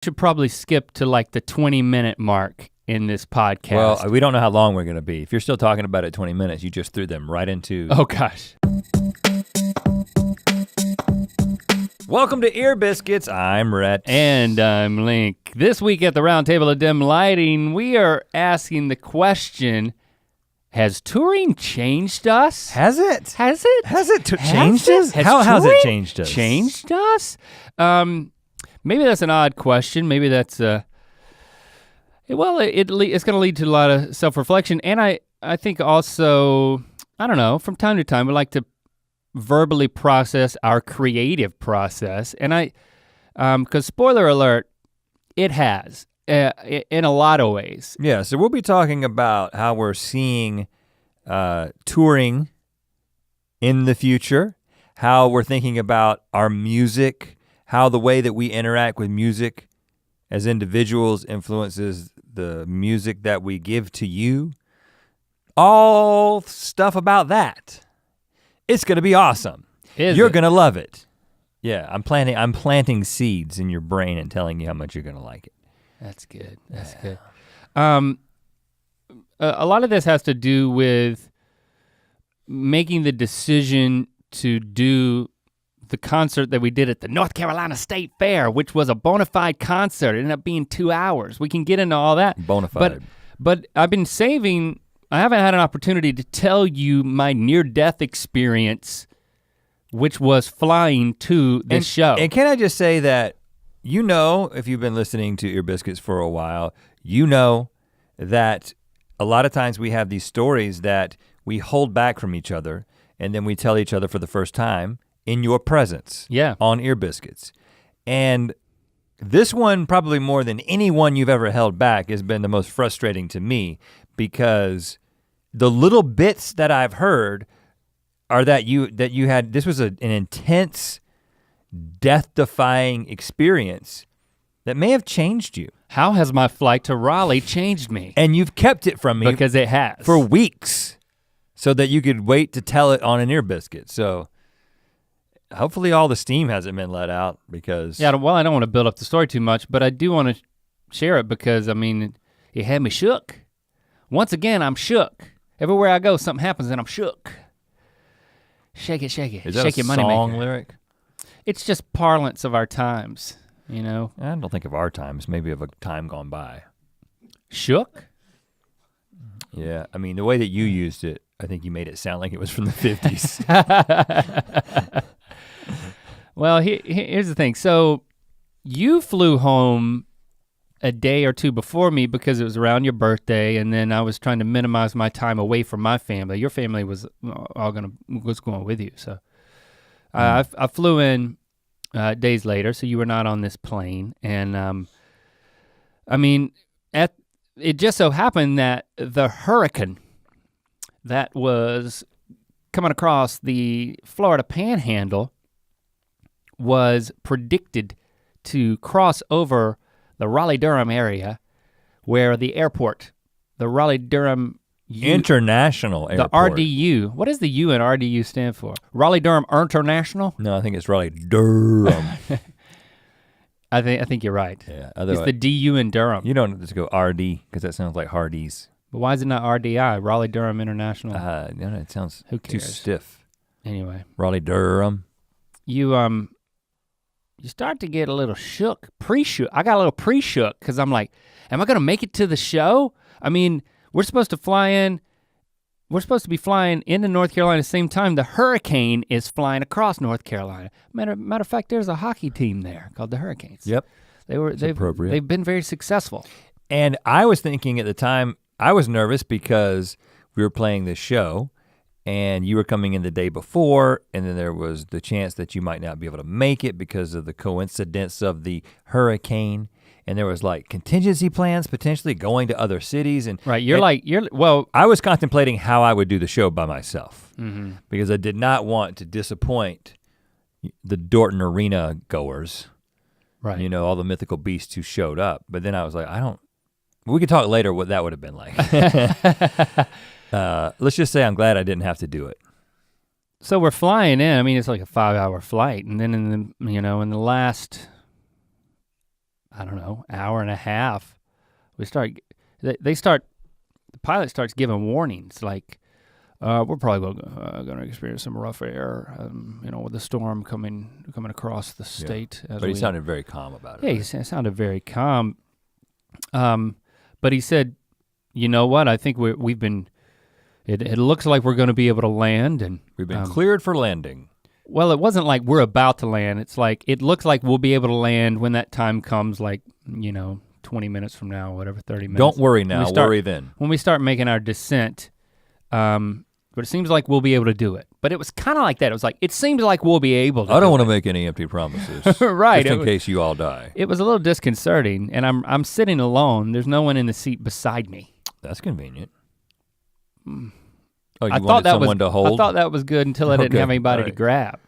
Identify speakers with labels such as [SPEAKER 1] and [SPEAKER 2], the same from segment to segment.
[SPEAKER 1] Should probably skip to like the 20-minute mark in this podcast.
[SPEAKER 2] Well, we don't know how long we're gonna be. If you're still talking about it 20 minutes, you just threw them right into.
[SPEAKER 1] Oh gosh.
[SPEAKER 2] Welcome to Ear Biscuits. I'm Rhett.
[SPEAKER 1] And I'm Link. This week at the Round Table of Dim Lighting, we are asking the question, has touring changed us?
[SPEAKER 2] Has it?
[SPEAKER 1] Has it?
[SPEAKER 2] Has it changed us?
[SPEAKER 1] How
[SPEAKER 2] has it changed us?
[SPEAKER 1] Changed us? Maybe that's an odd question. Maybe that's it's gonna lead to a lot of self-reflection. And I think also, I don't know, from time to time we like to verbally process our creative process. And because spoiler alert, it has in a lot of ways.
[SPEAKER 2] Yeah, so we'll be talking about how we're seeing touring in the future, how we're thinking about our music, how the way that we interact with music as individuals influences the music that we give to you. All stuff about that. It's gonna be awesome. You're gonna love it. Yeah, I'm planting seeds in your brain and telling you how much you're gonna like it.
[SPEAKER 1] That's good, that's good. A lot of this has to do with making the decision to do the concert that we did at the North Carolina State Fair, which was a bona fide concert. It ended up being 2 hours. We can get into all that.
[SPEAKER 2] Bona fide.
[SPEAKER 1] But I've been saving, I haven't had an opportunity to tell you my near-death experience, which was flying to this show.
[SPEAKER 2] And can I just say that, you know, if you've been listening to Ear Biscuits for a while, you know that a lot of times we have these stories that we hold back from each other and then we tell each other for the first time in your presence.
[SPEAKER 1] Yeah.
[SPEAKER 2] On Ear Biscuits. And this one, probably more than any one you've ever held back, has been the most frustrating to me, because the little bits that I've heard are that you had, this was an intense, death-defying experience that may have changed you.
[SPEAKER 1] How has my flight to Raleigh changed me?
[SPEAKER 2] And you've kept it from me.
[SPEAKER 1] Because it has.
[SPEAKER 2] For weeks, so that you could wait to tell it on an Ear Biscuit. So hopefully all the steam hasn't been let out, because.
[SPEAKER 1] Yeah, well, I don't want to build up the story too much, but I do want to share it because, I mean, it had me shook. Once again, I'm shook. Everywhere I go, something happens and I'm shook. Shake it, shake it.
[SPEAKER 2] Is that
[SPEAKER 1] shake
[SPEAKER 2] a
[SPEAKER 1] it, money
[SPEAKER 2] song
[SPEAKER 1] maker.
[SPEAKER 2] lyric?
[SPEAKER 1] It's just parlance of our times, you know?
[SPEAKER 2] I don't think of our times, maybe of a time gone by.
[SPEAKER 1] Shook?
[SPEAKER 2] Yeah, I mean, the way that you used it, I think you made it sound like it was from the 50s.
[SPEAKER 1] Well, here's the thing. So you flew home a day or two before me because it was around your birthday, and then I was trying to minimize my time away from my family. Your family was going with you, so. I flew in days later, so you were not on this plane. And I mean, it just so happened that the hurricane that was coming across the Florida Panhandle was predicted to cross over the Raleigh-Durham area, where the airport, the Raleigh-Durham
[SPEAKER 2] International Airport.
[SPEAKER 1] The RDU. What does the U in RDU stand for? Raleigh-Durham International?
[SPEAKER 2] No, I think it's Raleigh-Durham.
[SPEAKER 1] I think you're right.
[SPEAKER 2] Yeah,
[SPEAKER 1] it's the DU in Durham.
[SPEAKER 2] You don't just go RD, because that sounds like Hardee's.
[SPEAKER 1] But why is it not RDI, Raleigh-Durham International?
[SPEAKER 2] No, it sounds too stiff.
[SPEAKER 1] Anyway.
[SPEAKER 2] Raleigh-Durham.
[SPEAKER 1] You start to get a little shook, pre-shook. I got a little pre-shook, because I'm like, am I gonna make it to the show? I mean, we're supposed to be flying into North Carolina at the same time the hurricane is flying across North Carolina. Matter of fact, there's a hockey team there called the Hurricanes.
[SPEAKER 2] Yep.
[SPEAKER 1] They've been very successful.
[SPEAKER 2] And I was thinking at the time, I was nervous because we were playing this show and you were coming in the day before, and then there was the chance that you might not be able to make it because of the coincidence of the hurricane. And there was like contingency plans, potentially going to other cities. And
[SPEAKER 1] right,
[SPEAKER 2] I was contemplating how I would do the show by myself, because I did not want to disappoint the Dorton Arena goers.
[SPEAKER 1] Right.
[SPEAKER 2] You know, all the Mythical Beasts who showed up. But then I was like, we could talk later what that would have been like. Let's just say I'm glad I didn't have to do it.
[SPEAKER 1] So we're flying in, I mean, it's like a 5-hour flight. And then in the last I don't know, hour and a half, the pilot starts giving warnings like, we're probably going to experience some rough air, with the storm coming across the state.
[SPEAKER 2] But he sounded very calm about it.
[SPEAKER 1] Yeah,
[SPEAKER 2] right?
[SPEAKER 1] he sounded very calm. But he said, you know what, I think we've been, it looks like we're gonna be able to land, and
[SPEAKER 2] we've been cleared for landing.
[SPEAKER 1] Well, it wasn't like we're about to land. It's like, it looks like we'll be able to land when that time comes, like, 20 minutes from now, whatever, 30 minutes.
[SPEAKER 2] Don't worry now, worry then.
[SPEAKER 1] When we start making our descent, but it seems like we'll be able to do it. But it was kind of like that. It was like, it seems like we'll be able to
[SPEAKER 2] I don't want to make any empty promises.
[SPEAKER 1] Right.
[SPEAKER 2] Just in case you all die.
[SPEAKER 1] It was a little disconcerting, and I'm sitting alone. There's no one in the seat beside me.
[SPEAKER 2] That's convenient. Oh, you
[SPEAKER 1] I
[SPEAKER 2] wanted
[SPEAKER 1] thought that
[SPEAKER 2] someone to hold?
[SPEAKER 1] I thought that was good until I didn't have anybody to grab.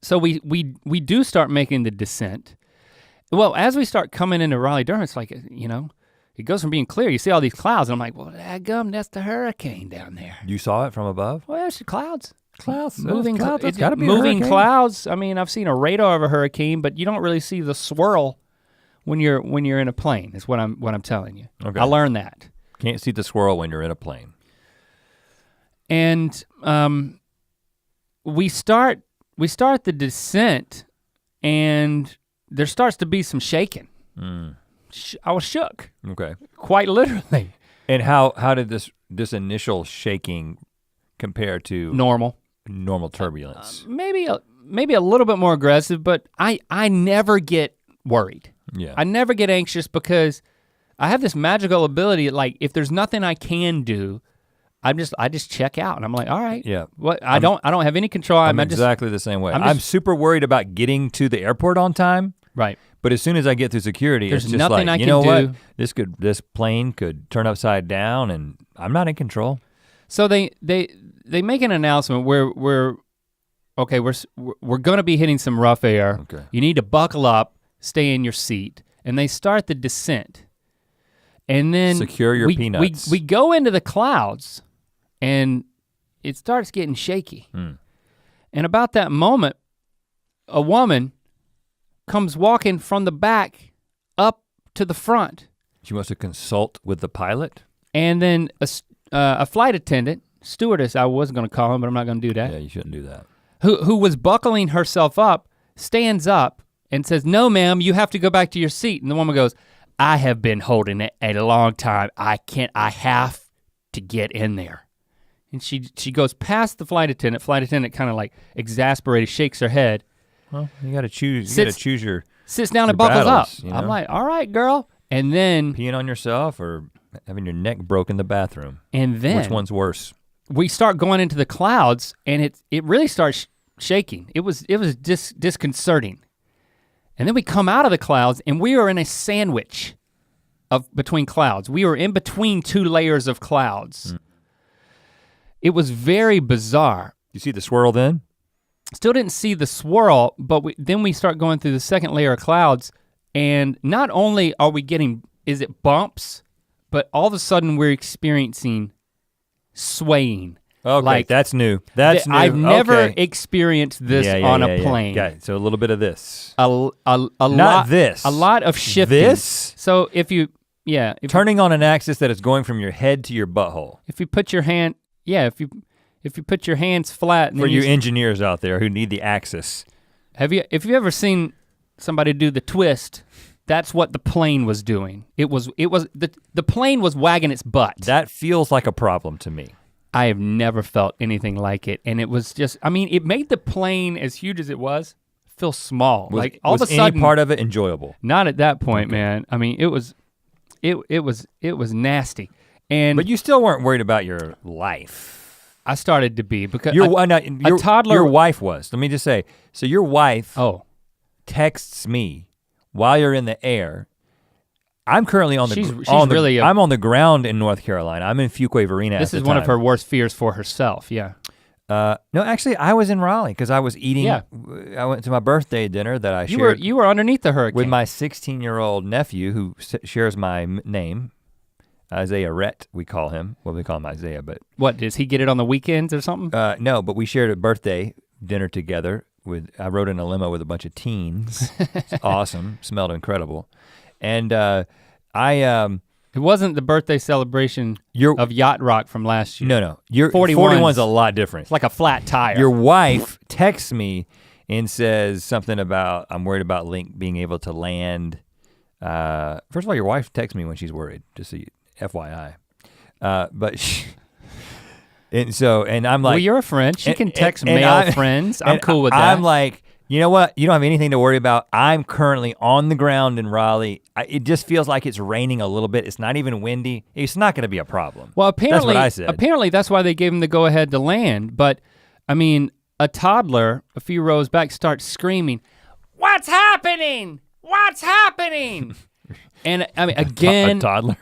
[SPEAKER 1] So we do start making the descent. Well, as we start coming into Raleigh-Durham, it's like, it goes from being clear. You see all these clouds, and I'm like, well, dadgum, that's the hurricane down there.
[SPEAKER 2] You saw it from above?
[SPEAKER 1] Well, it's the clouds.
[SPEAKER 2] Clouds,
[SPEAKER 1] moving
[SPEAKER 2] clouds.
[SPEAKER 1] It's
[SPEAKER 2] gotta be
[SPEAKER 1] moving clouds. I mean, I've seen a radar of a hurricane, but you don't really see the swirl when you're in a plane. Is what I'm telling you.
[SPEAKER 2] Okay.
[SPEAKER 1] I learned that.
[SPEAKER 2] Can't see the swirl when you're in a plane.
[SPEAKER 1] And we start the descent, and there starts to be some shaking. I was shook.
[SPEAKER 2] Okay.
[SPEAKER 1] Quite literally.
[SPEAKER 2] And how did this initial shaking compare to
[SPEAKER 1] normal
[SPEAKER 2] turbulence?
[SPEAKER 1] Maybe a little bit more aggressive, but I never get worried.
[SPEAKER 2] Yeah.
[SPEAKER 1] I never get anxious because I have this magical ability, like if there's nothing I can do, I just check out, and I'm like, all right.
[SPEAKER 2] Yeah.
[SPEAKER 1] What I don't have any control.
[SPEAKER 2] I'm exactly the same way. I'm super worried about getting to the airport on time.
[SPEAKER 1] Right.
[SPEAKER 2] But as soon as I get through security,
[SPEAKER 1] there's
[SPEAKER 2] it's just
[SPEAKER 1] nothing
[SPEAKER 2] like,
[SPEAKER 1] I can do.
[SPEAKER 2] What? This plane could turn upside down, and I'm not in control.
[SPEAKER 1] So they make an announcement where we're gonna be hitting some rough air.
[SPEAKER 2] Okay.
[SPEAKER 1] You need to buckle up, stay in your seat, and they start the descent. And then
[SPEAKER 2] secure your peanuts.
[SPEAKER 1] We go into the clouds, and it starts getting shaky. And about that moment, a woman comes walking from the back up to the front.
[SPEAKER 2] She wants to consult with the pilot?
[SPEAKER 1] And then a flight attendant, stewardess I was gonna call him, but I'm not gonna do that.
[SPEAKER 2] Yeah, you shouldn't do that.
[SPEAKER 1] Who was buckling herself up, stands up and says, no ma'am, you have to go back to your seat. And the woman goes, I have been holding it a long time. I have to get in there. And she goes past the flight attendant. Flight attendant kind of like exasperated, shakes her head.
[SPEAKER 2] Well, you gotta choose. You gotta choose your.
[SPEAKER 1] Sits down and buckles
[SPEAKER 2] battles,
[SPEAKER 1] up. I'm like, all right, girl. And then
[SPEAKER 2] peeing on yourself or having your neck broke in the bathroom.
[SPEAKER 1] And then
[SPEAKER 2] which one's worse?
[SPEAKER 1] We start going into the clouds, and it really starts shaking. It was disconcerting. And then we come out of the clouds, and we are in a sandwich between clouds. We were in between two layers of clouds. It was very bizarre.
[SPEAKER 2] You see the swirl then?
[SPEAKER 1] Still didn't see the swirl, but then we start going through the second layer of clouds, and not only are we getting, is it bumps, but all of a sudden we're experiencing swaying.
[SPEAKER 2] Okay,
[SPEAKER 1] like,
[SPEAKER 2] that's new. That's new.
[SPEAKER 1] I've never experienced this on a plane.
[SPEAKER 2] Got it. So a little bit of this.
[SPEAKER 1] A
[SPEAKER 2] Not
[SPEAKER 1] lot,
[SPEAKER 2] this.
[SPEAKER 1] A lot of shifting.
[SPEAKER 2] This?
[SPEAKER 1] So if
[SPEAKER 2] turning on an axis that is going from your head to your butthole.
[SPEAKER 1] If you put your hand, if you put your hands flat. And
[SPEAKER 2] for you engineers out there who need the axis.
[SPEAKER 1] If you ever seen somebody do the twist, that's what the plane was doing. The plane was wagging its butt.
[SPEAKER 2] That feels like a problem to me.
[SPEAKER 1] I have never felt anything like it. And it was just, I mean, it made the plane, as huge as it was, feel small. Like all of a sudden.
[SPEAKER 2] Any part of it enjoyable?
[SPEAKER 1] Not at that point, man. I mean, it was nasty.
[SPEAKER 2] But you still weren't worried about your life.
[SPEAKER 1] I started to be because
[SPEAKER 2] a
[SPEAKER 1] toddler.
[SPEAKER 2] Your wife was. Let me just say. So your wife texts me while you're in the air. I'm currently on the I'm on the ground in North Carolina. I'm in Fuquay-Varina.
[SPEAKER 1] This is one of her worst fears for herself. Yeah.
[SPEAKER 2] No, actually, I was in Raleigh because I was eating. Yeah. I went to my birthday dinner that I shared.
[SPEAKER 1] You were underneath the hurricane
[SPEAKER 2] with my 16-year-old nephew who shares my name. Isaiah Rhett, we call him. Well, we call him Isaiah, but.
[SPEAKER 1] What, does he get it on the weekends or something?
[SPEAKER 2] No, but we shared a birthday dinner together I rode in a limo with a bunch of teens. It's awesome, smelled incredible. And it
[SPEAKER 1] wasn't the birthday celebration of Yacht Rock from last year.
[SPEAKER 2] No. 41's a lot different.
[SPEAKER 1] It's like a flat tire.
[SPEAKER 2] Your wife texts me and says something about, I'm worried about Link being able to land. First of all, your wife texts me when she's worried, just so you, FYI. And I'm like,
[SPEAKER 1] well, you're a friend. She can text male friends. I'm cool with that.
[SPEAKER 2] I'm like, you know what? You don't have anything to worry about. I'm currently on the ground in Raleigh. It just feels like it's raining a little bit. It's not even windy. It's not gonna be a problem.
[SPEAKER 1] Well, apparently,
[SPEAKER 2] that's what I said.
[SPEAKER 1] Apparently that's why they gave him the go ahead to land. But I mean, a toddler a few rows back starts screaming, "What's happening? What's happening?" And I mean, again,
[SPEAKER 2] a toddler?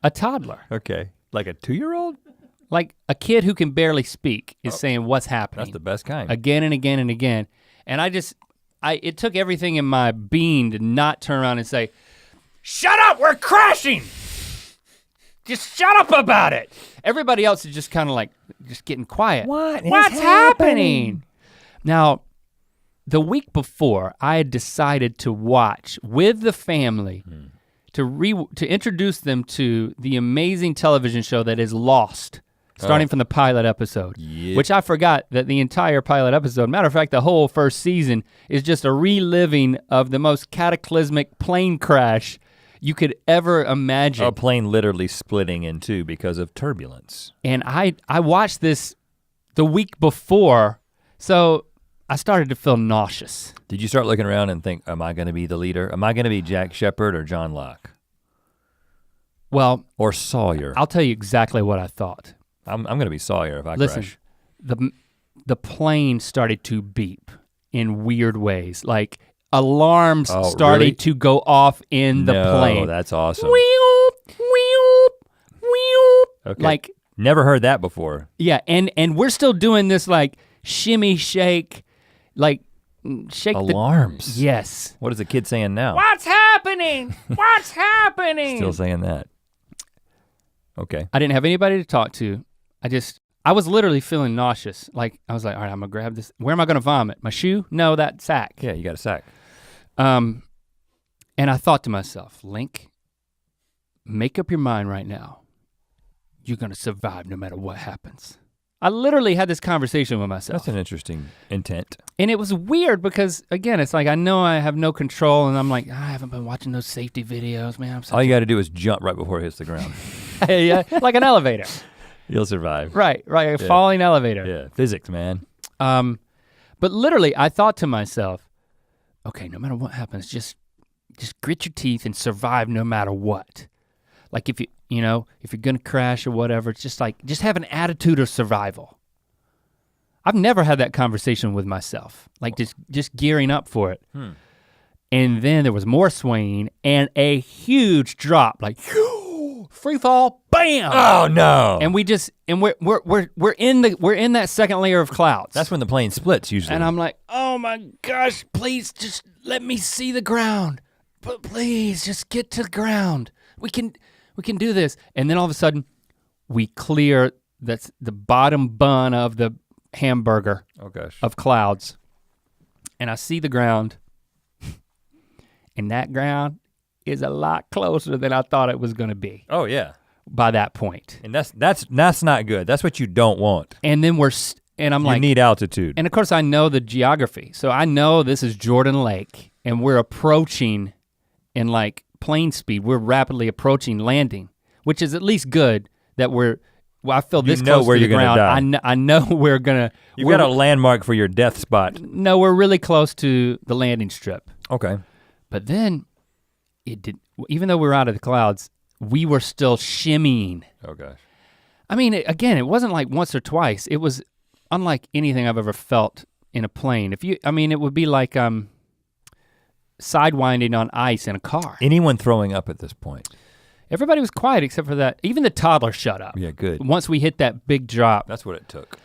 [SPEAKER 1] A toddler.
[SPEAKER 2] Okay, like a 2-year-old?
[SPEAKER 1] Like a kid who can barely speak is saying what's happening.
[SPEAKER 2] That's the best kind.
[SPEAKER 1] Again and again and again. And it took everything in my being to not turn around and say, "Shut up, we're crashing. Just shut up about it." Everybody else is just kind of like, just getting quiet. What's happening? Now, the week before, I had decided to watch with the family to introduce them to the amazing television show that is Lost, starting from the pilot episode, which I forgot that the entire pilot episode, matter of fact, the whole first season is just a reliving of the most cataclysmic plane crash you could ever imagine.
[SPEAKER 2] A plane literally splitting in two because of turbulence.
[SPEAKER 1] And I watched this the week before, so I started to feel nauseous.
[SPEAKER 2] Did you start looking around and think, am I gonna be the leader? Am I gonna be Jack Shepherd or John Locke?
[SPEAKER 1] Well,
[SPEAKER 2] or Sawyer.
[SPEAKER 1] I'll tell you exactly what I thought.
[SPEAKER 2] I'm gonna be Sawyer if I
[SPEAKER 1] Listen,
[SPEAKER 2] crash.
[SPEAKER 1] the plane started to beep in weird ways. Like alarms started to go off in the plane.
[SPEAKER 2] Oh, that's awesome.
[SPEAKER 1] Wheelp, wheelp, wheelp.
[SPEAKER 2] Okay.
[SPEAKER 1] Like
[SPEAKER 2] never heard that before.
[SPEAKER 1] Yeah, and we're still doing this like shimmy shake, like shake
[SPEAKER 2] alarms.
[SPEAKER 1] Yes.
[SPEAKER 2] What is the kid saying now?
[SPEAKER 1] What's happening? What's happening?
[SPEAKER 2] Still saying that. Okay.
[SPEAKER 1] I didn't have anybody to talk to. I was literally feeling nauseous. Like I was like, all right, I'm gonna grab this. Where am I gonna vomit? My shoe? No, that sack.
[SPEAKER 2] Yeah, you got a sack.
[SPEAKER 1] And I thought to myself, Link, make up your mind right now. You're gonna survive no matter what happens. I literally had this conversation with myself.
[SPEAKER 2] That's an interesting intent.
[SPEAKER 1] And it was weird because again, it's like I know I have no control and I'm like, I haven't been watching those safety videos, man.
[SPEAKER 2] All you gotta do is jump right before it hits the ground.
[SPEAKER 1] Yeah, like an elevator.
[SPEAKER 2] You'll survive.
[SPEAKER 1] Right, a falling elevator.
[SPEAKER 2] Yeah, physics, man.
[SPEAKER 1] But literally I thought to myself, okay, no matter what happens, just grit your teeth and survive no matter what. Like if you're gonna crash or whatever, it's just have an attitude of survival. I've never had that conversation with myself, like just gearing up for it. And then there was more swaying and a huge drop, like free fall, bam!
[SPEAKER 2] Oh no!
[SPEAKER 1] And we're in that second layer of clouds.
[SPEAKER 2] That's when the plane splits usually.
[SPEAKER 1] And I'm like, oh my gosh, please just let me see the ground. But please just get to the ground. We can do this. And then all of a sudden, we clear the bottom bun of the hamburger of clouds. And I see the ground. And that ground is a lot closer than I thought it was gonna be.
[SPEAKER 2] Oh yeah.
[SPEAKER 1] By that point.
[SPEAKER 2] And that's not good. That's what you don't want.
[SPEAKER 1] And then I'm like,
[SPEAKER 2] you need altitude.
[SPEAKER 1] And of course I know the geography. So I know this is Jordan Lake and we're approaching in like plane speed. We're rapidly approaching landing, which is at least good that I feel this close
[SPEAKER 2] where
[SPEAKER 1] to the
[SPEAKER 2] you're
[SPEAKER 1] ground.
[SPEAKER 2] gonna die.
[SPEAKER 1] I know we're gonna.
[SPEAKER 2] You've got a landmark for your death spot.
[SPEAKER 1] No, we're really close to the landing strip.
[SPEAKER 2] Okay.
[SPEAKER 1] But then even though we were out of the clouds, we were still shimmying.
[SPEAKER 2] Oh gosh.
[SPEAKER 1] I mean, again, it wasn't like once or twice. It was unlike anything I've ever felt in a plane. It would be like sidewinding on ice in a car.
[SPEAKER 2] Anyone throwing up at this point?
[SPEAKER 1] Everybody was quiet except for that. Even the toddler shut up.
[SPEAKER 2] Yeah, good.
[SPEAKER 1] Once we hit that big drop.
[SPEAKER 2] That's what it took.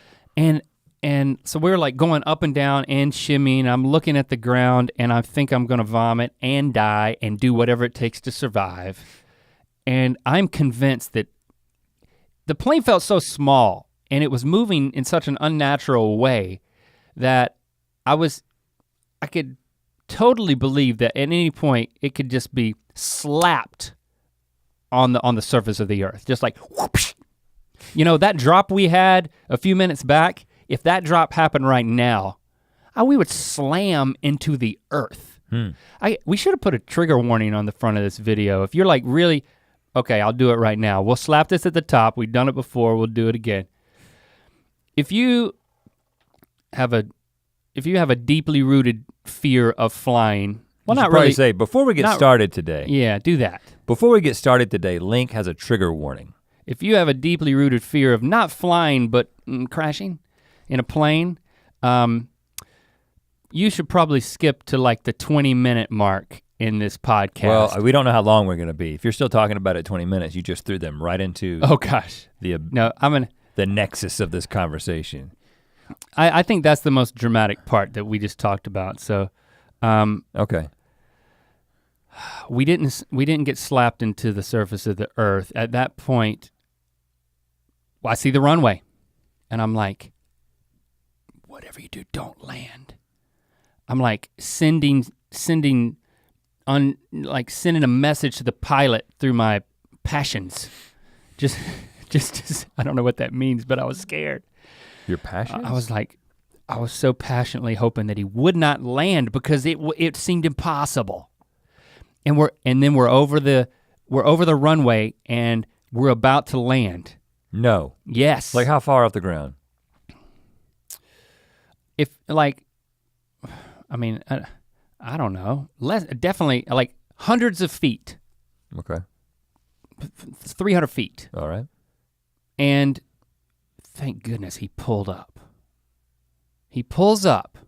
[SPEAKER 1] And so we were like going up and down and shimmying. I'm looking at the ground and I think I'm gonna vomit and die and do whatever it takes to survive. And I'm convinced that the plane felt so small and it was moving in such an unnatural way that I could totally believe that at any point it could just be slapped on the surface of the earth, just like whoosh. You know, that drop we had a few minutes back, if that drop happened right now, we would slam into the earth. We should have put a trigger warning on the front of this video. If you're like really, okay, I'll do it right now. We'll slap this at the top. We've done it before, we'll do it again. If you have a deeply rooted fear of flying, well, not really.
[SPEAKER 2] Say, before we get started today.
[SPEAKER 1] Yeah, do that.
[SPEAKER 2] Before we get started today, Link has a trigger warning.
[SPEAKER 1] If you have a deeply rooted fear of not flying, but crashing in a plane, you should probably skip to like the 20-minute mark in this podcast.
[SPEAKER 2] Well, we don't know how long we're gonna be. If you're still talking about it 20 minutes, you just threw them right into
[SPEAKER 1] oh gosh.
[SPEAKER 2] the nexus of this conversation.
[SPEAKER 1] I think that's the most dramatic part that we just talked about. So
[SPEAKER 2] okay.
[SPEAKER 1] We didn't get slapped into the surface of the earth. At that point, I see the runway and I'm like, whatever you do, don't land. I'm like sending a message to the pilot through my passions. Just I don't know what that means, but I was scared.
[SPEAKER 2] Your passions?
[SPEAKER 1] I was so passionately hoping that he would not land because it seemed impossible. And then we're over the runway and we're about to land.
[SPEAKER 2] No.
[SPEAKER 1] Yes.
[SPEAKER 2] Like how far off the ground?
[SPEAKER 1] I don't know. Definitely like hundreds of feet.
[SPEAKER 2] Okay.
[SPEAKER 1] 300 feet.
[SPEAKER 2] All right.
[SPEAKER 1] And thank goodness he pulled up. He pulls up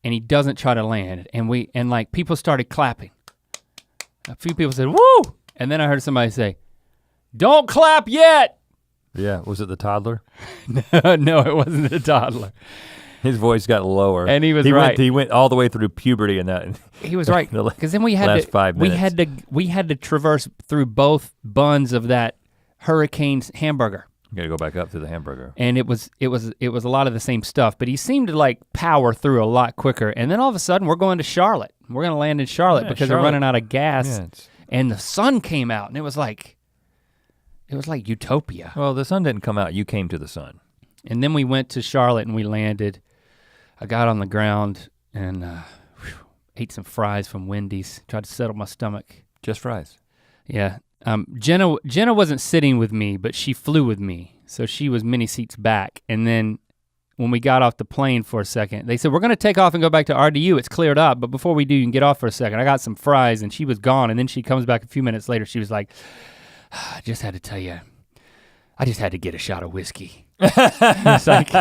[SPEAKER 1] and he doesn't try to land. And like people started clapping. A few people said, woo! And then I heard somebody say, don't clap yet!
[SPEAKER 2] Yeah, was it the toddler?
[SPEAKER 1] No, it wasn't the toddler.
[SPEAKER 2] His voice got lower.
[SPEAKER 1] And he was right.
[SPEAKER 2] He went all the way through puberty in that.
[SPEAKER 1] He was right, because then we had to traverse through both buns of that Hurricane's hamburger.
[SPEAKER 2] You gotta go back up through the hamburger.
[SPEAKER 1] And it was a lot of the same stuff, but he seemed to like power through a lot quicker. And then all of a sudden we're going to Charlotte. We're gonna land in Charlotte because we're running out of gas. Yeah, and the sun came out and it was like utopia.
[SPEAKER 2] Well, the sun didn't come out, you came to the sun.
[SPEAKER 1] And then we went to Charlotte and we landed. I got on the ground and ate some fries from Wendy's, tried to settle my stomach.
[SPEAKER 2] Just fries?
[SPEAKER 1] Yeah. Jenna wasn't sitting with me, but she flew with me. So she was many seats back. And then when we got off the plane for a second, they said, we're gonna take off and go back to RDU, it's cleared up, but before we do, you can get off for a second. I got some fries and she was gone, and then she comes back a few minutes later, she was like, I just had to tell you, I just had to get a shot of whiskey. It's like,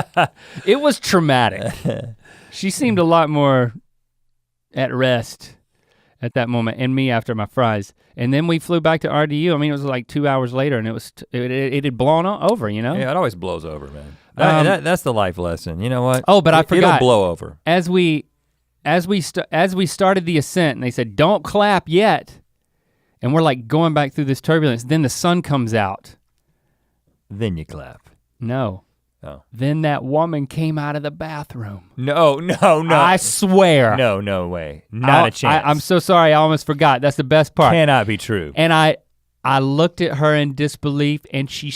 [SPEAKER 1] it was traumatic. She seemed a lot more at rest at that moment, and me after my fries. And then we flew back to RDU. I mean, it was like 2 hours later, and it had blown over, you know?
[SPEAKER 2] Yeah, it always blows over, man. That's the life lesson. You know what?
[SPEAKER 1] Oh, but I forgot.
[SPEAKER 2] It'll blow over.
[SPEAKER 1] As we started the ascent, and they said, don't clap yet. And we're like going back through this turbulence. Then the sun comes out.
[SPEAKER 2] Then you clap.
[SPEAKER 1] No.
[SPEAKER 2] Oh.
[SPEAKER 1] Then that woman came out of the bathroom.
[SPEAKER 2] No.
[SPEAKER 1] I swear.
[SPEAKER 2] No way. Not a chance.
[SPEAKER 1] I'm so sorry, I almost forgot. That's the best part.
[SPEAKER 2] Cannot be true.
[SPEAKER 1] And I looked at her in disbelief, and she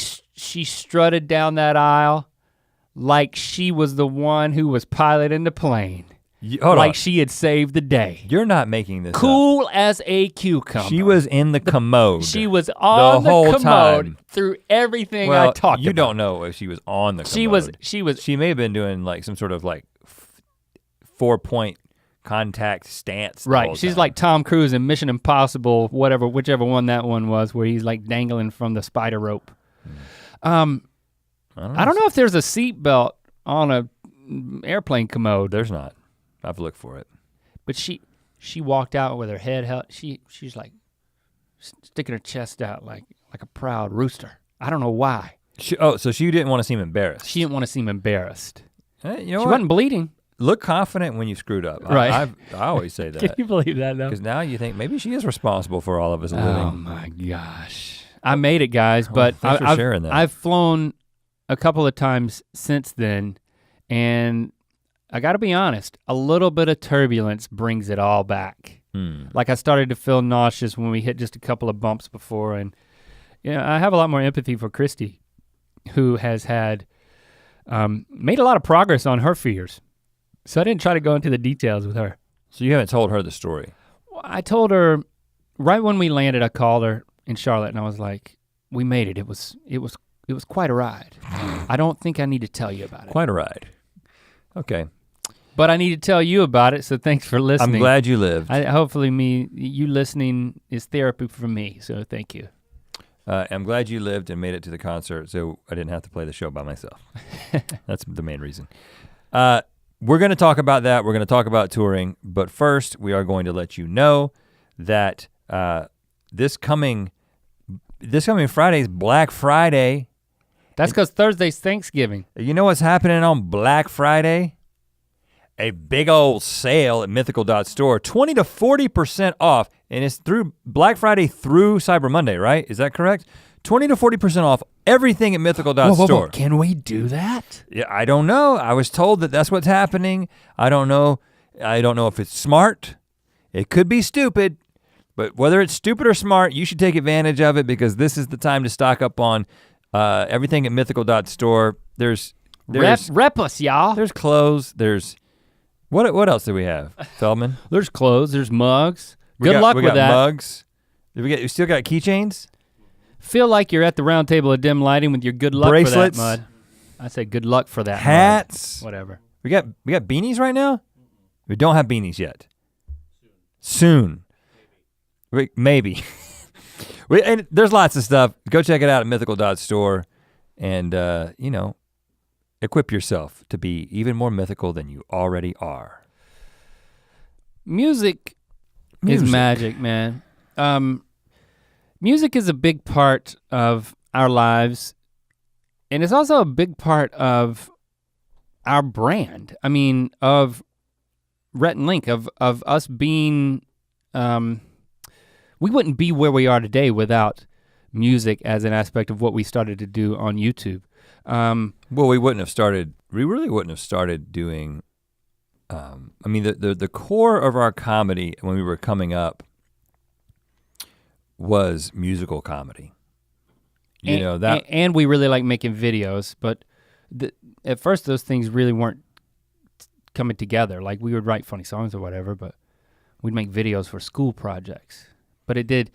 [SPEAKER 1] strutted down that aisle like she was the one who was piloting the plane.
[SPEAKER 2] Hold on.
[SPEAKER 1] She had saved the day.
[SPEAKER 2] You're not making this
[SPEAKER 1] Cool
[SPEAKER 2] up.
[SPEAKER 1] as a cucumber.
[SPEAKER 2] She was in the commode.
[SPEAKER 1] She was on the
[SPEAKER 2] whole
[SPEAKER 1] commode
[SPEAKER 2] time.
[SPEAKER 1] through everything I talked about.
[SPEAKER 2] You don't know if she was on the commode.
[SPEAKER 1] She was.
[SPEAKER 2] She may have been doing like some sort of like 4-point contact stance.
[SPEAKER 1] Right, she's like Tom Cruise in Mission Impossible, whichever one that one was, where he's like dangling from the spider rope. I don't know if there's a seat belt on a airplane commode.
[SPEAKER 2] There's not. I've looked for it.
[SPEAKER 1] But she walked out with her head held. She's like sticking her chest out like a proud rooster. I don't know why.
[SPEAKER 2] So she didn't want to seem embarrassed.
[SPEAKER 1] She didn't want to seem embarrassed.
[SPEAKER 2] Hey,
[SPEAKER 1] she wasn't bleeding.
[SPEAKER 2] Look confident when you screwed up.
[SPEAKER 1] Right.
[SPEAKER 2] I always say that.
[SPEAKER 1] Can you believe that though?
[SPEAKER 2] Because now you think maybe she is responsible for all of us living.
[SPEAKER 1] Oh my gosh. I made it, guys, but
[SPEAKER 2] thanks for sharing that.
[SPEAKER 1] I've flown a couple of times since then, and I gotta be honest, a little bit of turbulence brings it all back. Like I started to feel nauseous when we hit just a couple of bumps before, and I have a lot more empathy for Christy, who has had made a lot of progress on her fears. So I didn't try to go into the details with her.
[SPEAKER 2] So you haven't told her the story?
[SPEAKER 1] Well, I told her right when we landed. I called her in Charlotte, and I was like, "We made it. It was quite a ride. I don't think I need to tell you about it."
[SPEAKER 2] Quite a ride. Okay.
[SPEAKER 1] But I need to tell you about it, so thanks for listening.
[SPEAKER 2] I'm glad you lived.
[SPEAKER 1] Hopefully you listening is therapy for me, so thank you.
[SPEAKER 2] I'm glad you lived and made it to the concert, so I didn't have to play the show by myself. That's the main reason. We're gonna talk about that. We're gonna talk about touring, but first we are going to let you know that this coming Friday is Black Friday.
[SPEAKER 1] That's because Thursday's Thanksgiving.
[SPEAKER 2] You know what's happening on Black Friday? A big old sale at mythical.store, 20 to 40% off, and it's through Black Friday through Cyber Monday, right? Is that correct? 20 to 40% off everything at mythical.store.
[SPEAKER 1] Whoa. Can we do that?
[SPEAKER 2] Yeah, I don't know. I was told that that's what's happening. I don't know if it's smart. It could be stupid, but whether it's stupid or smart, you should take advantage of it because this is the time to stock up on everything at mythical.store. There's
[SPEAKER 1] rep us, y'all.
[SPEAKER 2] There's clothes, there's what else do we have, Feldman?
[SPEAKER 1] There's clothes, there's mugs. Good luck with that.
[SPEAKER 2] We got mugs. We still got keychains?
[SPEAKER 1] Feel like you're at the round table of dim lighting with your good luck
[SPEAKER 2] bracelets,
[SPEAKER 1] for that mud. I say good luck for that
[SPEAKER 2] hats.
[SPEAKER 1] Mud. Whatever.
[SPEAKER 2] We got beanies right now? We don't have beanies yet. Soon. Maybe. And there's lots of stuff. Go check it out at mythical.store and equip yourself to be even more mythical than you already are.
[SPEAKER 1] Music is magic, man. Music is a big part of our lives, and it's also a big part of our brand. I mean, of Rhett and Link, of us being, we wouldn't be where we are today without music as an aspect of what we started to do on YouTube.
[SPEAKER 2] Well, we really wouldn't have started doing, the core of our comedy when we were coming up was musical comedy.
[SPEAKER 1] And we really like making videos, but at first those things really weren't coming together. Like we would write funny songs or whatever, but we'd make videos for school projects. But it did,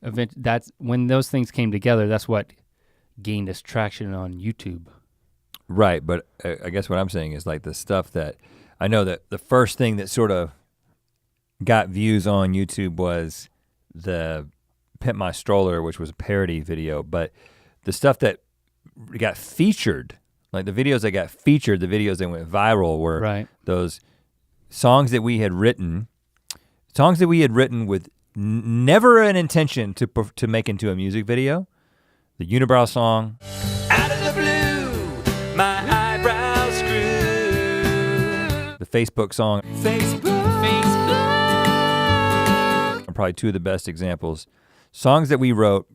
[SPEAKER 1] that's when those things came together, that's what gained us traction on YouTube.
[SPEAKER 2] Right, but I guess what I'm saying is like the stuff that, I know that the first thing that sort of got views on YouTube was the Pimp My Stroller, which was a parody video, but the stuff that got featured, like the videos that got featured, the videos that went viral were those songs that we had written with never an intention to make into a music video. The Unibrow song. Out of the blue, my eyebrows grew. The Facebook song. Facebook. Are probably two of the best examples. Songs that we wrote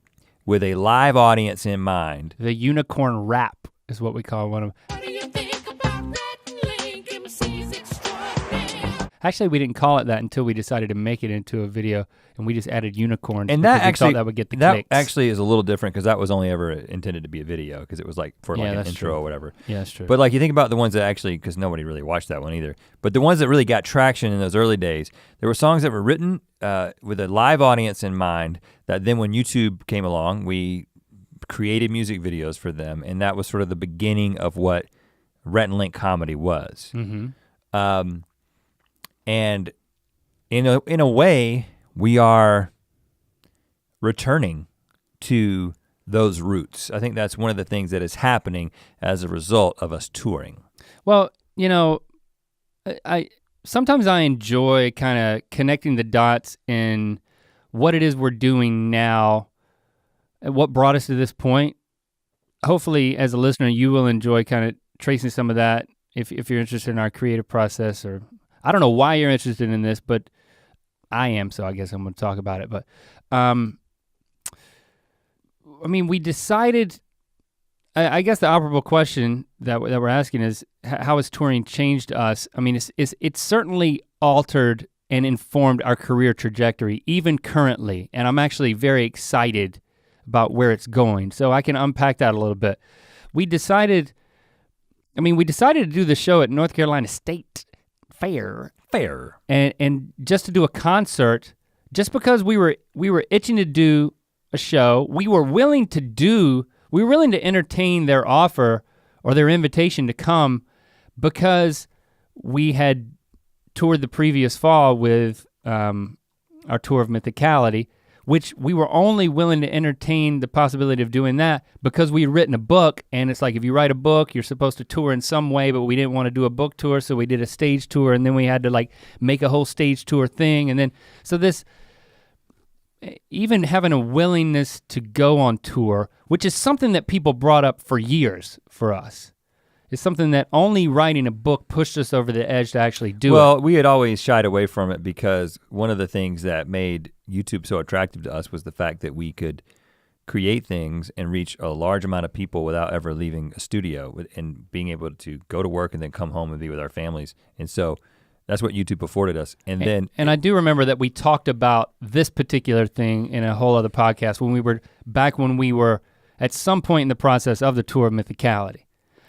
[SPEAKER 2] with a live audience in mind.
[SPEAKER 1] The unicorn rap is what we call one of them.
[SPEAKER 3] What do you think about Rhett Link? MC's extraordinaire.
[SPEAKER 1] Actually, we didn't call it that until we decided to make it into a video, and we just added unicorns.
[SPEAKER 2] And that actually,
[SPEAKER 1] we thought that would get the clicks.
[SPEAKER 2] Actually is a little different because that was only ever intended to be a video because it was like for like an intro or whatever.
[SPEAKER 1] Yeah, that's true.
[SPEAKER 2] But like you think about the ones that actually, because nobody really watched that one either, but the ones that really got traction in those early days, there were songs that were written with a live audience in mind that then when YouTube came along, we created music videos for them, and that was sort of the beginning of what Rhett and Link comedy was. Mm-hmm. And in a way, we are returning to those roots. I think that's one of the things that is happening as a result of us touring.
[SPEAKER 1] Well, I sometimes I enjoy kind of connecting the dots in what it is we're doing now and what brought us to this point. Hopefully, as a listener, you will enjoy kind of tracing some of that if you're interested in our creative process, or I don't know why you're interested in this, but I am, so I guess I'm gonna talk about it. But we decided I guess the operable question that we're asking is how has touring changed us? I mean, it's certainly altered and informed our career trajectory, even currently, and I'm actually very excited about where it's going. So I can unpack that a little bit. We decided to do the show at North Carolina State Fair. And just to do a concert, just because we were itching to do a show, we were willing to entertain their offer or their invitation to come because we had toured the previous fall with our tour of Mythicality, which we were only willing to entertain the possibility of doing that because we had written a book, and it's like if you write a book, you're supposed to tour in some way, but we didn't want to do a book tour, so we did a stage tour, and then we had to like make a whole stage tour thing, and then, so this, even having a willingness to go on tour, which is something that people brought up for years for us. It's something that only writing a book pushed us over the edge to actually do it.
[SPEAKER 2] Well, we had always shied away from it because one of the things that made YouTube so attractive to us was the fact that we could create things and reach a large amount of people without ever leaving a studio and being able to go to work and then come home and be with our families. And so that's what YouTube afforded us. And
[SPEAKER 1] I do remember that we talked about this particular thing in a whole other podcast when we were at some point in the process of the tour of Mythicality.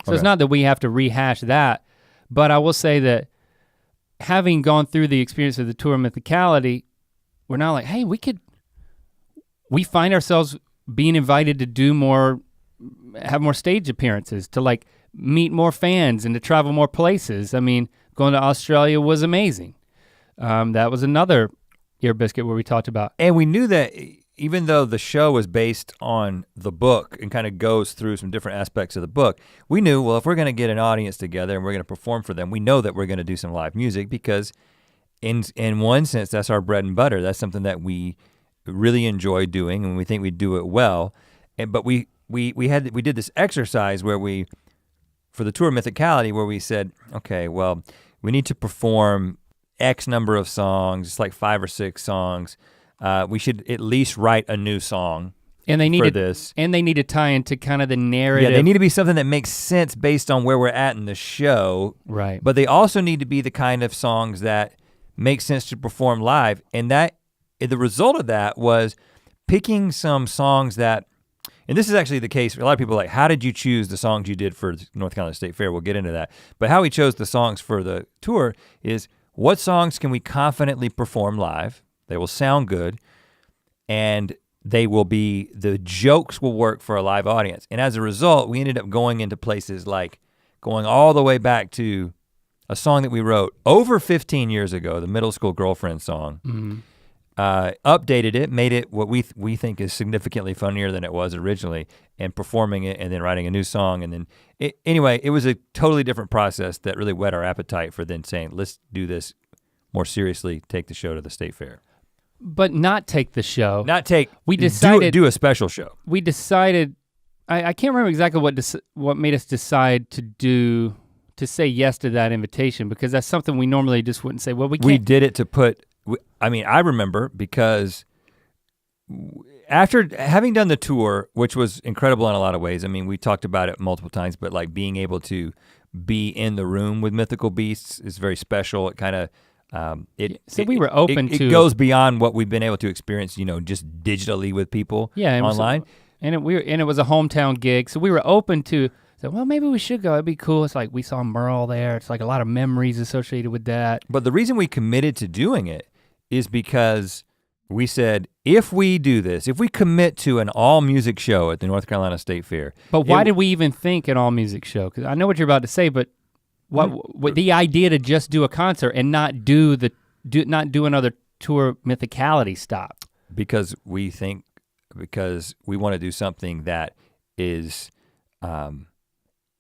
[SPEAKER 1] So It's not that we have to rehash that, but I will say that having gone through the experience of the tour of Mythicality, we're now like, hey, we find ourselves being invited to have more stage appearances, to like meet more fans and to travel more places. I mean, going to Australia was amazing. That was another Ear Biscuit where we talked about.
[SPEAKER 2] And we knew that even though the show was based on the book and kind of goes through some different aspects of the book, we knew, well, if we're gonna get an audience together and we're gonna perform for them, we know that we're gonna do some live music because in one sense, that's our bread and butter. That's something that we really enjoy doing and we think we do it well. But we did this exercise where for the tour of Mythicality, where we said, okay, well, we need to perform X number of songs, it's like 5 or 6 songs. We should at least write a new song for this.
[SPEAKER 1] And they need to tie into kind of the narrative.
[SPEAKER 2] Yeah, they need to be something that makes sense based on where we're at in the show.
[SPEAKER 1] Right.
[SPEAKER 2] But they also need to be the kind of songs that make sense to perform live. And the result of that was picking some songs that, and this is actually the case, a lot of people are like, how did you choose the songs you did for North Carolina State Fair? We'll get into that. But how we chose the songs for the tour is what songs can we confidently perform live? They will sound good, and the jokes will work for a live audience. And as a result, we ended up going into places like going all the way back to a song that we wrote over 15 years ago, the Middle School Girlfriend song.
[SPEAKER 1] Mm-hmm.
[SPEAKER 2] Updated it, made it what we think is significantly funnier than it was originally, and performing it and then writing a new song. And then, anyway, it was a totally different process that really whet our appetite for then saying, let's do this more seriously, take the show to the State Fair.
[SPEAKER 1] But not take the show.
[SPEAKER 2] We decided do a special show.
[SPEAKER 1] We decided, I can't remember exactly what made us decide to say yes to that invitation, because that's something we normally just wouldn't say. Well, we can't.
[SPEAKER 2] We did it to I remember because after having done the tour, which was incredible in a lot of ways, I mean, we talked about it multiple times, but like being able to be in the room with Mythical Beasts is very special. It kind of,
[SPEAKER 1] we were open to.
[SPEAKER 2] It goes beyond what we've been able to experience, just digitally with people online.
[SPEAKER 1] And it was a hometown gig, so we were open to, so well, maybe we should go, it'd be cool. It's like we saw Merle there, it's like a lot of memories associated with that.
[SPEAKER 2] But the reason we committed to doing it is because we said, if we do this, if we commit to an all music show at the North Carolina State Fair.
[SPEAKER 1] But why did we even think an all music show? Because I know what you're about to say, but what the idea to just do a concert and not do another tour Mythicality stop? Because
[SPEAKER 2] we want to do something that is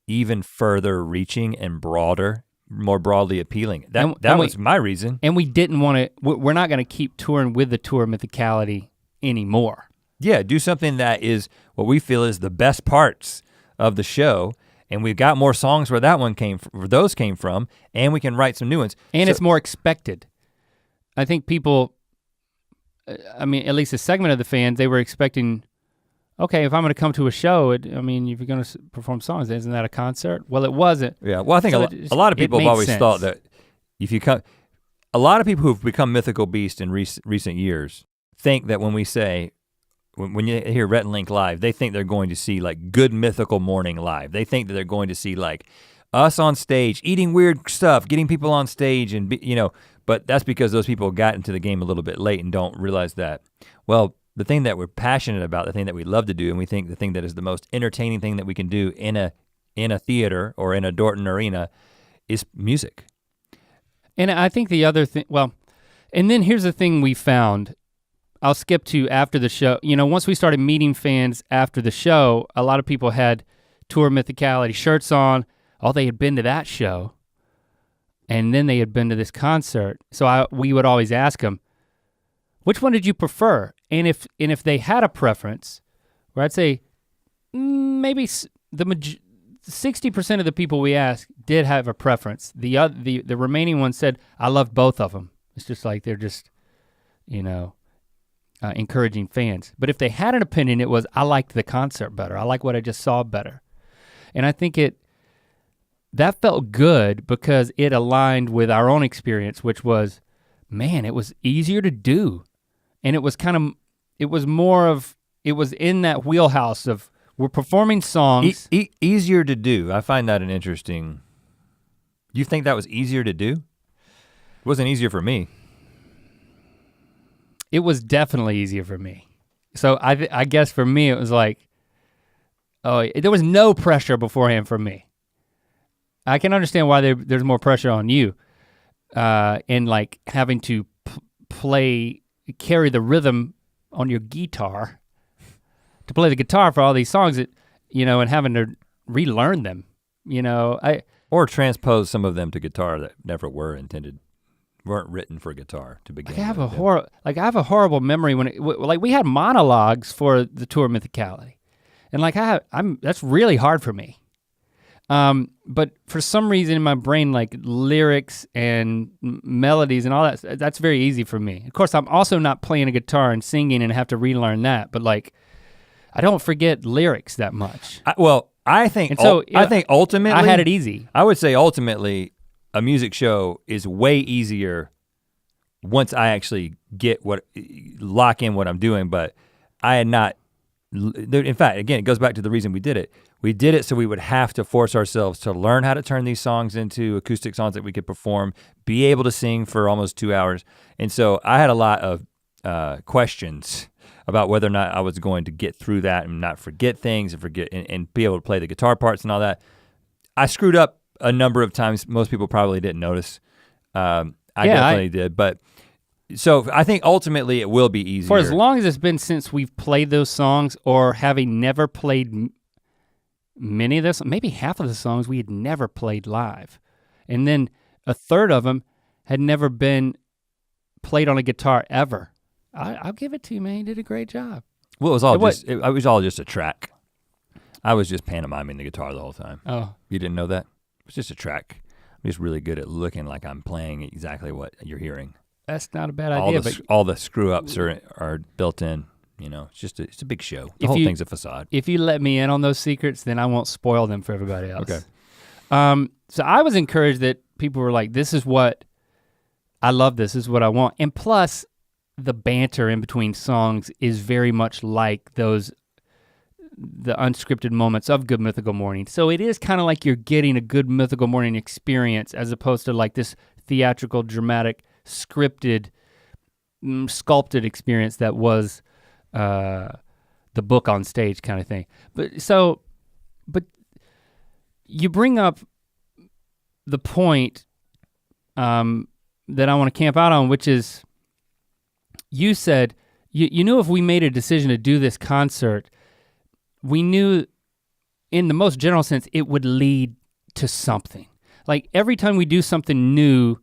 [SPEAKER 2] even further reaching and broader, more broadly appealing. That was my reason.
[SPEAKER 1] And we didn't want to, we're not gonna keep touring with the tour Mythicality anymore.
[SPEAKER 2] Yeah, do something that is what we feel is the best parts of the show, and we've got more songs where those came from, and we can write some new ones.
[SPEAKER 1] And it's more expected. I think people, at least a segment of the fans, they were expecting okay, if I'm gonna come to a show, if you're gonna perform songs, isn't that a concert? Well, it wasn't.
[SPEAKER 2] Yeah, well I think
[SPEAKER 1] So
[SPEAKER 2] a lot of
[SPEAKER 1] it
[SPEAKER 2] people have
[SPEAKER 1] made
[SPEAKER 2] always
[SPEAKER 1] sense.
[SPEAKER 2] thought that if you come, a lot of people who've become Mythical Beasts in recent years think that when we say, when you hear Rhett and Link live, they think they're going to see like Good Mythical Morning live. They think that they're going to see like us on stage, eating weird stuff, getting people on stage and but that's because those people got into the game a little bit late and don't realize that, well, the thing that we're passionate about, the thing that we love to do, and we think the thing that is the most entertaining thing that we can do in a theater or in a Dorton arena is music.
[SPEAKER 1] And I think the other thing, and then here's the thing we found. I'll skip to after the show. Once we started meeting fans after the show, a lot of people had Tour Mythicality shirts on. They had been to that show, and then they had been to this concert. So we would always ask them, which one did you prefer? And if they had a preference, where I'd say maybe 60% of the people we asked did have a preference. The remaining ones said, I loved both of them. It's just like they're just, encouraging fans. But if they had an opinion, it was, I liked the concert better. I like what I just saw better. And I think that felt good because it aligned with our own experience, which was, man, it was easier to do. And it was in that wheelhouse of we're performing songs.
[SPEAKER 2] Easier to do, I find that an interesting, you think that was easier to do? It wasn't easier for me.
[SPEAKER 1] It was definitely easier for me. So I guess for me it was like, there was no pressure beforehand for me. I can understand why there's more pressure on you in like having to carry the rhythm on your guitar, to play the guitar for all these songs that, and having to relearn them,
[SPEAKER 2] Or transpose some of them to guitar that never weren't written for guitar to begin with.
[SPEAKER 1] I have a horrible memory when we had monologues for the Tour Mythicality. And that's really hard for me. But for some reason in my brain, like lyrics and melodies and all that's very easy for me. Of course, I'm also not playing a guitar and singing and have to relearn that, but like, I don't forget lyrics that much.
[SPEAKER 2] I think ultimately,
[SPEAKER 1] I had it easy.
[SPEAKER 2] I would say ultimately, a music show is way easier once I actually lock in what I'm doing, but I had not, in fact, again, it goes back to the reason we did it. We did it so we would have to force ourselves to learn how to turn these songs into acoustic songs that we could perform, be able to sing for almost 2 hours. And so I had a lot of questions about whether or not I was going to get through that and not forget things and be able to play the guitar parts and all that. I screwed up a number of times. Most people probably didn't notice. I definitely did, but so I think ultimately it will be easier.
[SPEAKER 1] For as long as it's been since we've played those songs, or having never played many of this, maybe half of the songs we had never played live. And then a third of them had never been played on a guitar ever. I'll give it to you, man, you did a great job.
[SPEAKER 2] Well, it was all just a track. I was just pantomiming the guitar the whole time. Oh. You didn't know that? It was just a track. I'm just really good at looking like I'm playing exactly what you're hearing.
[SPEAKER 1] That's not a bad idea.
[SPEAKER 2] All the screw ups are built in. It's a big show. The whole thing's a facade.
[SPEAKER 1] If you let me in on those secrets, then I won't spoil them for everybody else.
[SPEAKER 2] Okay.
[SPEAKER 1] So I was encouraged that people were like, this is what, I love this is what I want. And plus, the banter in between songs is very much like the unscripted moments of Good Mythical Morning. So it is kind of like you're getting a Good Mythical Morning experience as opposed to like this theatrical, dramatic, scripted, sculpted experience that was the book on stage kind of thing. But you bring up the point that I want to camp out on, which is, you said, you knew if we made a decision to do this concert, we knew in the most general sense, it would lead to something. Like every time we do something new,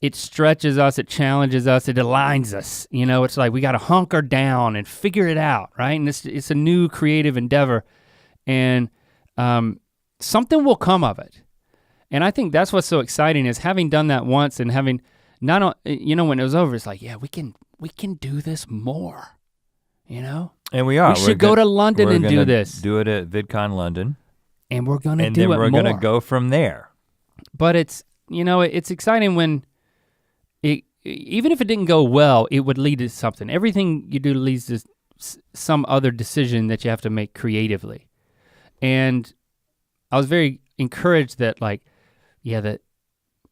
[SPEAKER 1] it stretches us, it challenges us, it aligns us. It's like we gotta hunker down and figure it out, right? And it's a new creative endeavor, and something will come of it. And I think that's what's so exciting is having done that once and having when it was over, it's like, yeah, we can do this more,
[SPEAKER 2] And we are.
[SPEAKER 1] We should go to London and do this.
[SPEAKER 2] Do it at VidCon London.
[SPEAKER 1] And we're gonna
[SPEAKER 2] and
[SPEAKER 1] do
[SPEAKER 2] then
[SPEAKER 1] it
[SPEAKER 2] we're
[SPEAKER 1] more.
[SPEAKER 2] gonna go from there.
[SPEAKER 1] But it's, you know, it's exciting when even if it didn't go well, it would lead to something. Everything you do leads to some other decision that you have to make creatively. And I was very encouraged that that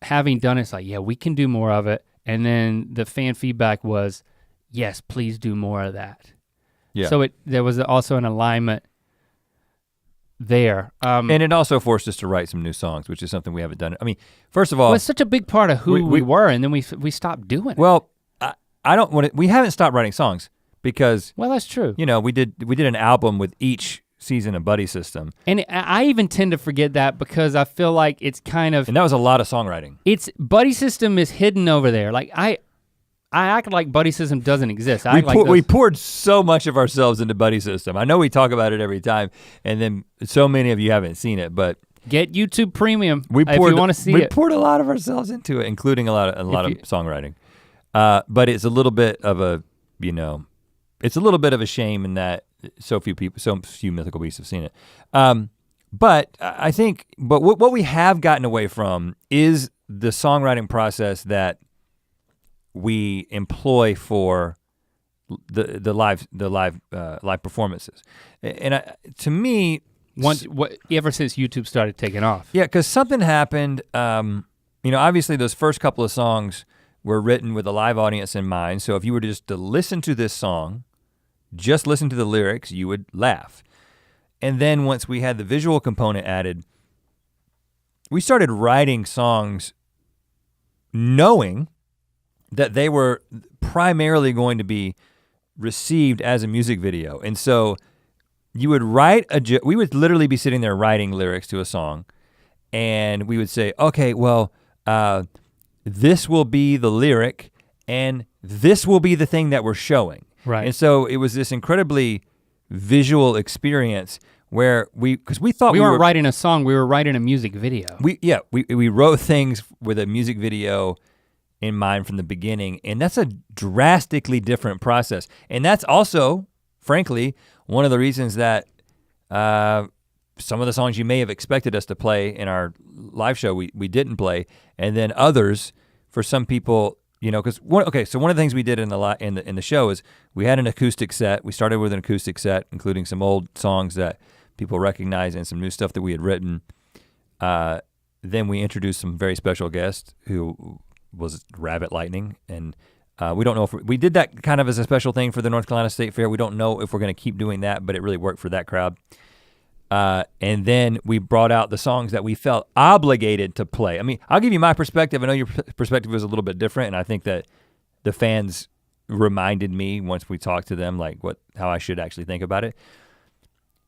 [SPEAKER 1] having done it's like, yeah, we can do more of it. And then the fan feedback was, yes, please do more of that.
[SPEAKER 2] Yeah.
[SPEAKER 1] So there was also an alignment there.
[SPEAKER 2] And it also forced us to write some new songs, which is something we haven't done. I mean, first of all,
[SPEAKER 1] it's such a big part of who we were, and then we stopped doing it.
[SPEAKER 2] Well, I don't want to, we haven't stopped writing songs because
[SPEAKER 1] Well, that's true.
[SPEAKER 2] you know, we did an album with each season of Buddy System.
[SPEAKER 1] And I even tend to forget that because I feel like it's kind of,
[SPEAKER 2] And that was a lot of songwriting.
[SPEAKER 1] it's Buddy System is hidden over there. Like I act like Buddy System doesn't exist.
[SPEAKER 2] We poured so much of ourselves into Buddy System. I know we talk about it every time, and then so many of you haven't seen it, but
[SPEAKER 1] get YouTube Premium
[SPEAKER 2] if you want to
[SPEAKER 1] see
[SPEAKER 2] it. We
[SPEAKER 1] it.
[SPEAKER 2] poured a lot of ourselves into it, including a lot of songwriting. But it's a little bit of a, you know, it's a little bit of a shame in that so few Mythical Beasts have seen it. But I think, what we have gotten away from is the songwriting process that we employ for the live performances. And to me,
[SPEAKER 1] ever since YouTube started taking off.
[SPEAKER 2] yeah, because something happened. You know, obviously those first couple of songs were written with a live audience in mind. So if you were just to listen to this song, just listen to the lyrics, you would laugh. And then once we had the visual component added, we started writing songs knowing that they were primarily going to be received as a music video. And so you would we would literally be sitting there writing lyrics to a song, and we would say, okay, well, this will be the lyric, and this will be the thing that we're showing.
[SPEAKER 1] Right.
[SPEAKER 2] And so it was this incredibly visual experience where because we thought
[SPEAKER 1] we weren't writing a song, we were writing a music video.
[SPEAKER 2] We wrote things with a music video in mind from the beginning, and that's a drastically different process. And that's also, frankly, one of the reasons that some of the songs you may have expected us to play in our live show, we didn't play, and then others, for some people, you know, because one of the things we did in the show is we had an acoustic set. We started with an acoustic set, including some old songs that people recognize and some new stuff that we had written. Then we introduced some very special guests who was Rabbit Lightning, and we don't know if we did that kind of as a special thing for the North Carolina State Fair. We don't know if we're gonna keep doing that, but it really worked for that crowd. And then we brought out the songs that we felt obligated to play. I mean, I'll give you my perspective. I know your perspective was a little bit different, and I think that the fans reminded me once we talked to them like how I should actually think about it.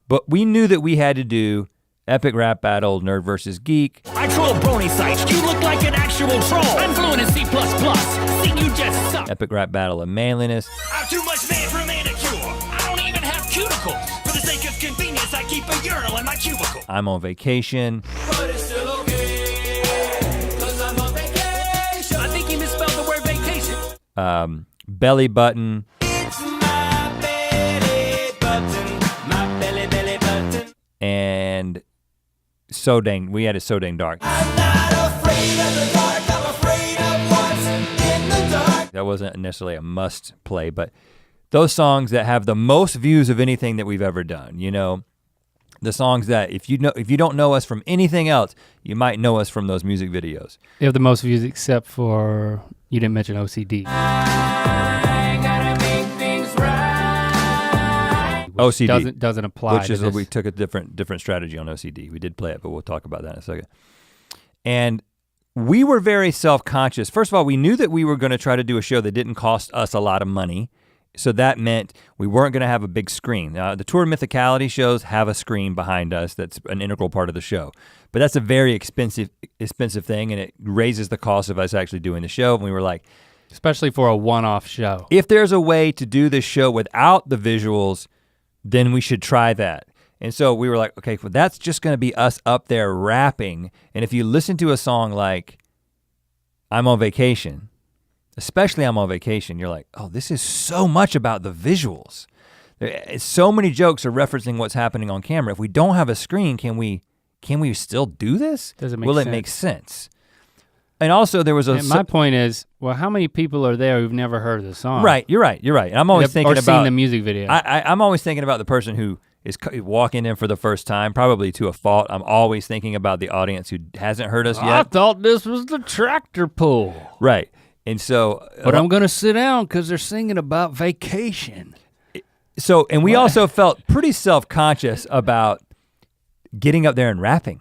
[SPEAKER 2] But we knew that we had to do Epic Rap Battle, Nerd versus Geek.
[SPEAKER 4] I troll brony sites, you look like an actual troll. I'm fluent in C++, see you just suck.
[SPEAKER 2] Epic Rap Battle of Manliness.
[SPEAKER 4] I'm too much man for a manicure. I don't even have cuticles. For the sake of convenience, I keep a urinal in my cubicle.
[SPEAKER 2] I'm on Vacation.
[SPEAKER 4] But it's still okay, 'cause I'm on vacation. I think he misspelled the word vacation.
[SPEAKER 2] Belly Button.
[SPEAKER 4] It's my belly button, my belly button.
[SPEAKER 2] And we had it So Dang Dark.
[SPEAKER 4] I'm not afraid of the dark, I'm afraid of what's in the dark.
[SPEAKER 2] That wasn't necessarily a must play, but those songs that have the most views of anything that we've ever done, you know, the songs that if you don't know us from anything else, you might know us from those music videos.
[SPEAKER 1] You have the most views except for, you didn't mention OCD.
[SPEAKER 4] I gotta make things right.
[SPEAKER 2] OCD
[SPEAKER 1] doesn't apply.
[SPEAKER 2] which is where we took a different strategy on OCD. We did play it, but we'll talk about that in a second. And we were very self-conscious. First of all, we knew that we were gonna try to do a show that didn't cost us a lot of money. So that meant we weren't gonna have a big screen. Now, the Tour Mythicality shows have a screen behind us that's an integral part of the show. But that's a very expensive thing, and it raises the cost of us actually doing the show. And we were like,
[SPEAKER 1] especially for a one-off show.
[SPEAKER 2] if there's a way to do this show without the visuals, then we should try that. And so we were like, okay, well, that's just gonna be us up there rapping. And if you listen to a song like I'm on Vacation, especially I'm on Vacation, you're like, oh, this is so much about the visuals. So many jokes are referencing what's happening on camera. If we don't have a screen, can we still do this?
[SPEAKER 1] Does it make
[SPEAKER 2] Will
[SPEAKER 1] sense?
[SPEAKER 2] it make sense? And also there was
[SPEAKER 1] And my point is, well, how many people are there who've never heard of the song?
[SPEAKER 2] Right, you're right. And I'm always thinking
[SPEAKER 1] or
[SPEAKER 2] about
[SPEAKER 1] seen the music video.
[SPEAKER 2] I'm always thinking about the person who is walking in for the first time, probably to a fault. I'm always thinking about the audience who hasn't heard us
[SPEAKER 1] I
[SPEAKER 2] yet.
[SPEAKER 1] thought this was the tractor pull.
[SPEAKER 2] Right. And so
[SPEAKER 1] But I'm gonna sit down because they're singing about vacation.
[SPEAKER 2] and we also felt pretty self-conscious about getting up there and rapping.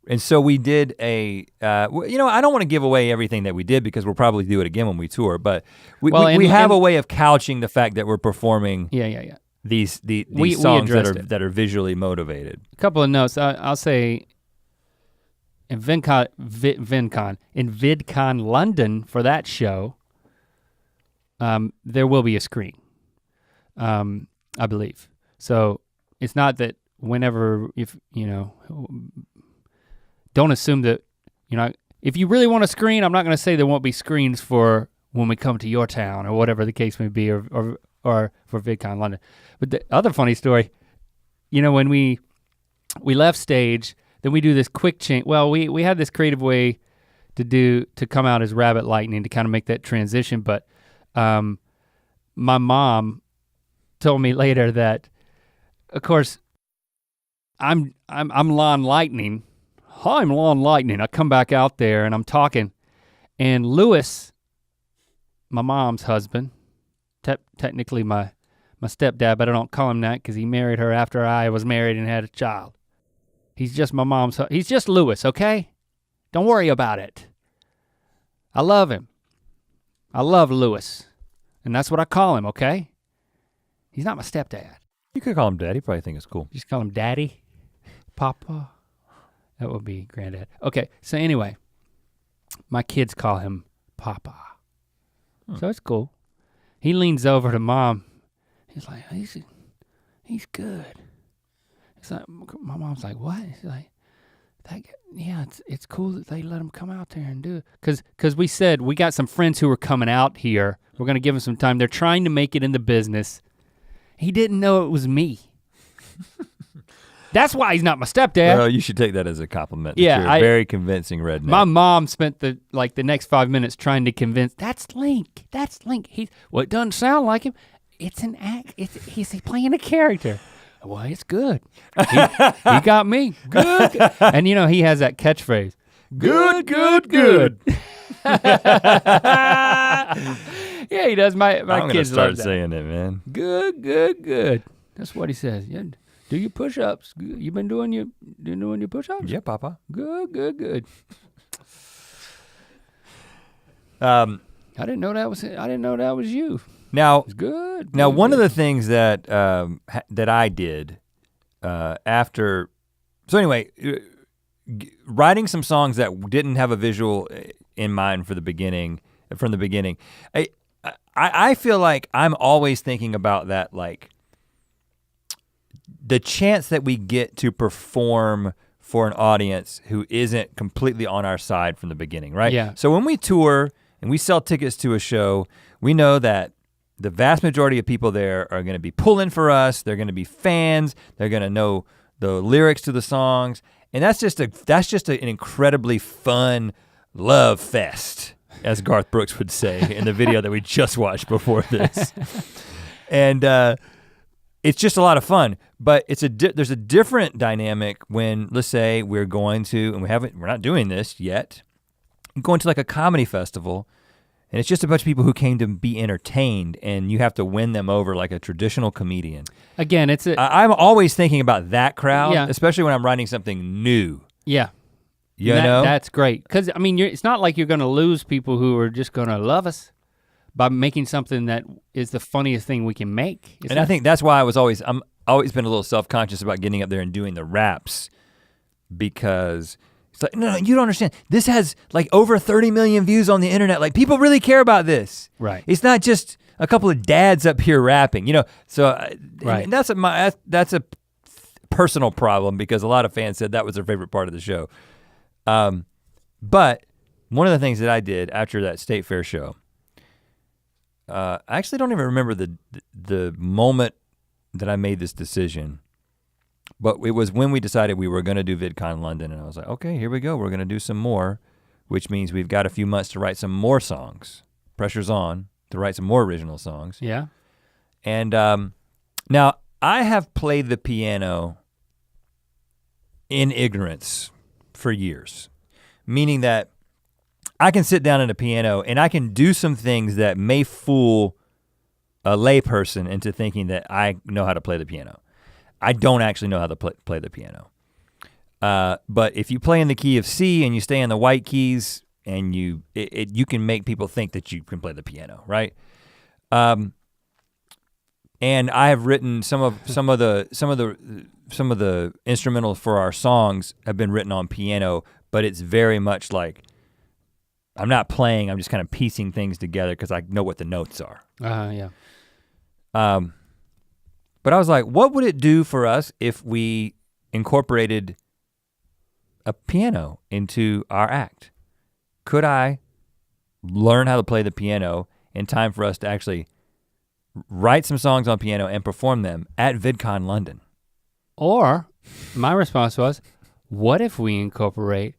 [SPEAKER 2] And so we did I don't want to give away everything that we did because we'll probably do it again when we tour, but we have a way of couching the fact that we're performing
[SPEAKER 1] Yeah.
[SPEAKER 2] these
[SPEAKER 1] We
[SPEAKER 2] songs
[SPEAKER 1] addressed it.
[SPEAKER 2] that are visually motivated.
[SPEAKER 1] A couple of notes. I'll say in VidCon London for that show, there will be a screen, I believe. So it's not that whenever, don't assume that, if you really want a screen, I'm not gonna say there won't be screens for when we come to your town or whatever the case may be, or for VidCon London. But the other funny story, when we left stage, then we do this quick change. Well, we had this creative way to come out as Rabbit Lightning to kind of make that transition, but my mom told me later that, of course, I'm Lon Lightning. I'm Lon Lightning. I come back out there and I'm talking, and Lewis, my mom's husband, technically my stepdad, but I don't call him that because he married her after I was married and had a child. He's just my mom's, he's just Lewis, okay? Don't worry about it. I love him. I love Lewis. And that's what I call him, okay? He's not my stepdad.
[SPEAKER 2] You could call him Daddy. Probably think it's cool.
[SPEAKER 1] Just call him Daddy, Papa. That would be Granddad. Okay, so anyway, my kids call him Papa. So it's cool. He leans over to Mom. He's like, he's good. It's like, my mom's like, what? He's like, it's cool that they let him come out there and do it. Cause we said, we got some friends who were coming out here. We're gonna give them some time. They're trying to make it in the business. He didn't know it was me. That's why he's not my stepdad.
[SPEAKER 2] Well, you should take that as a compliment.
[SPEAKER 1] Yeah,
[SPEAKER 2] you're a very convincing redneck.
[SPEAKER 1] My mom spent the next 5 minutes trying to convince, that's Link. Well, it doesn't sound like him. It's an act, he's playing a character. Well, it's good. He got me, good. And he has that catchphrase, good. Yeah, he does. My
[SPEAKER 2] I'm
[SPEAKER 1] kids
[SPEAKER 2] gonna
[SPEAKER 1] love
[SPEAKER 2] start
[SPEAKER 1] that.
[SPEAKER 2] saying it, man.
[SPEAKER 1] Good. That's what he says. Yeah, do your push-ups. You been doing your push-ups?
[SPEAKER 2] Yeah, Papa.
[SPEAKER 1] Good.
[SPEAKER 2] Um,
[SPEAKER 1] I didn't know that was you.
[SPEAKER 2] now,
[SPEAKER 1] It's good.
[SPEAKER 2] Now,
[SPEAKER 1] good,
[SPEAKER 2] one
[SPEAKER 1] good.
[SPEAKER 2] of the things that that I did after, so anyway, writing some songs that didn't have a visual in mind from the beginning. I feel like I'm always thinking about that, like the chance that we get to perform for an audience who isn't completely on our side from the beginning, right?
[SPEAKER 1] Yeah.
[SPEAKER 2] So when we tour and we sell tickets to a show, we know that the vast majority of people there are gonna be pulling for us, they're gonna be fans, they're gonna know the lyrics to the songs, and that's just an incredibly fun love fest, as Garth Brooks would say in the video that we just watched before this. And it's just a lot of fun, but there's a different dynamic when, let's say we're going to, and we're not doing this yet, going to like a comedy festival, and it's just a bunch of people who came to be entertained, and you have to win them over like a traditional comedian.
[SPEAKER 1] Again,
[SPEAKER 2] I'm always thinking about that crowd,
[SPEAKER 1] Yeah.
[SPEAKER 2] especially when I'm writing something new.
[SPEAKER 1] yeah.
[SPEAKER 2] You know?
[SPEAKER 1] That's great. Because I mean, it's not like you're gonna lose people who are just gonna love us by making something that is the funniest thing we can make.
[SPEAKER 2] And I think that's why I'm always been a little self-conscious about getting up there and doing the raps, because it's like, no, you don't understand. This has like over 30 million views on the internet. Like people really care about this.
[SPEAKER 1] Right.
[SPEAKER 2] It's not just a couple of dads up here rapping, So
[SPEAKER 1] Right.
[SPEAKER 2] and that's a personal problem, because a lot of fans said that was their favorite part of the show. But one of the things that I did after that State Fair show, I actually don't even remember the moment that I made this decision, but it was when we decided we were gonna do VidCon London, and I was like, okay, here we go, we're gonna do some more, which means we've got a few months to write some more songs. Pressure's on to write some more original songs.
[SPEAKER 1] Yeah.
[SPEAKER 2] And now I have played the piano in ignorance for years, meaning that I can sit down at a piano and I can do some things that may fool a layperson into thinking that I know how to play the piano. I don't actually know how to play the piano. But if you play in the key of C and you stay in the white keys, and you can make people think that you can play the piano, right? And I have written some of the instrumentals for our songs have been written on piano, but it's very much like I'm not playing, I'm just kind of piecing things together because I know what the notes are.
[SPEAKER 1] Yeah.
[SPEAKER 2] But I was like, what would it do for us if we incorporated a piano into our act? Could I learn how to play the piano in time for us to actually write some songs on piano and perform them at VidCon London?
[SPEAKER 1] Or my response was, what if we incorporate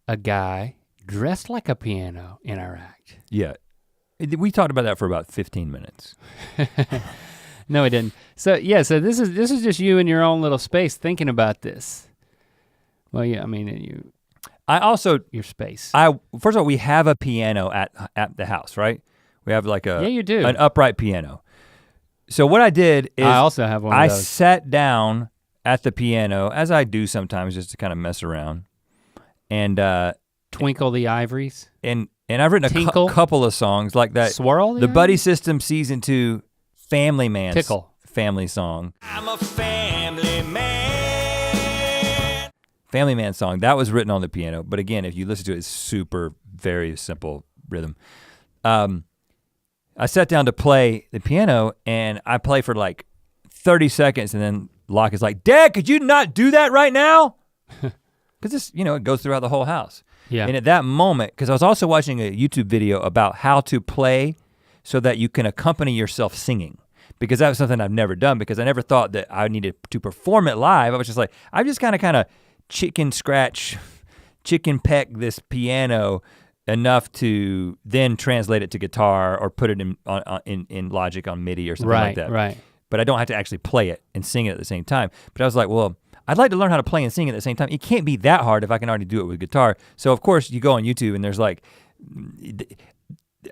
[SPEAKER 1] a guy dressed like a piano in our act?
[SPEAKER 2] Yeah, we talked about that for about 15 minutes.
[SPEAKER 1] No, we didn't. So yeah, so this is just you in your own little space thinking about this. Well, yeah, I mean, your space.
[SPEAKER 2] First of all, we have a piano at the house, right? We have like
[SPEAKER 1] yeah, you do.
[SPEAKER 2] an upright piano. So what I did is
[SPEAKER 1] I also have one of those.
[SPEAKER 2] I sat down at the piano, as I do sometimes just to kind of mess around. And
[SPEAKER 1] Twinkle the Ivories.
[SPEAKER 2] And I've written a couple of songs like that.
[SPEAKER 1] Swirl
[SPEAKER 2] the Buddy System Season 2 Family Man
[SPEAKER 1] Tickle.
[SPEAKER 2] Family song.
[SPEAKER 4] I'm a family man.
[SPEAKER 2] Family Man song, that was written on the piano, but again, if you listen to it, it's super, very simple rhythm. I sat down to play the piano and I play for like 30 seconds and then Locke is like, Dad, could you not do that right now? Because this, it goes throughout the whole house.
[SPEAKER 1] Yeah.
[SPEAKER 2] And at that moment, because I was also watching a YouTube video about how to play so that you can accompany yourself singing. Because that was something I've never done because I never thought that I needed to perform it live. I was just like, I'm just kind of chicken peck this piano enough to then translate it to guitar or put it in Logic on MIDI or something like that.
[SPEAKER 1] Right.
[SPEAKER 2] But I don't have to actually play it and sing it at the same time. But I was like, well, I'd like to learn how to play and sing at the same time. It can't be that hard if I can already do it with guitar. So of course you go on YouTube and there's like,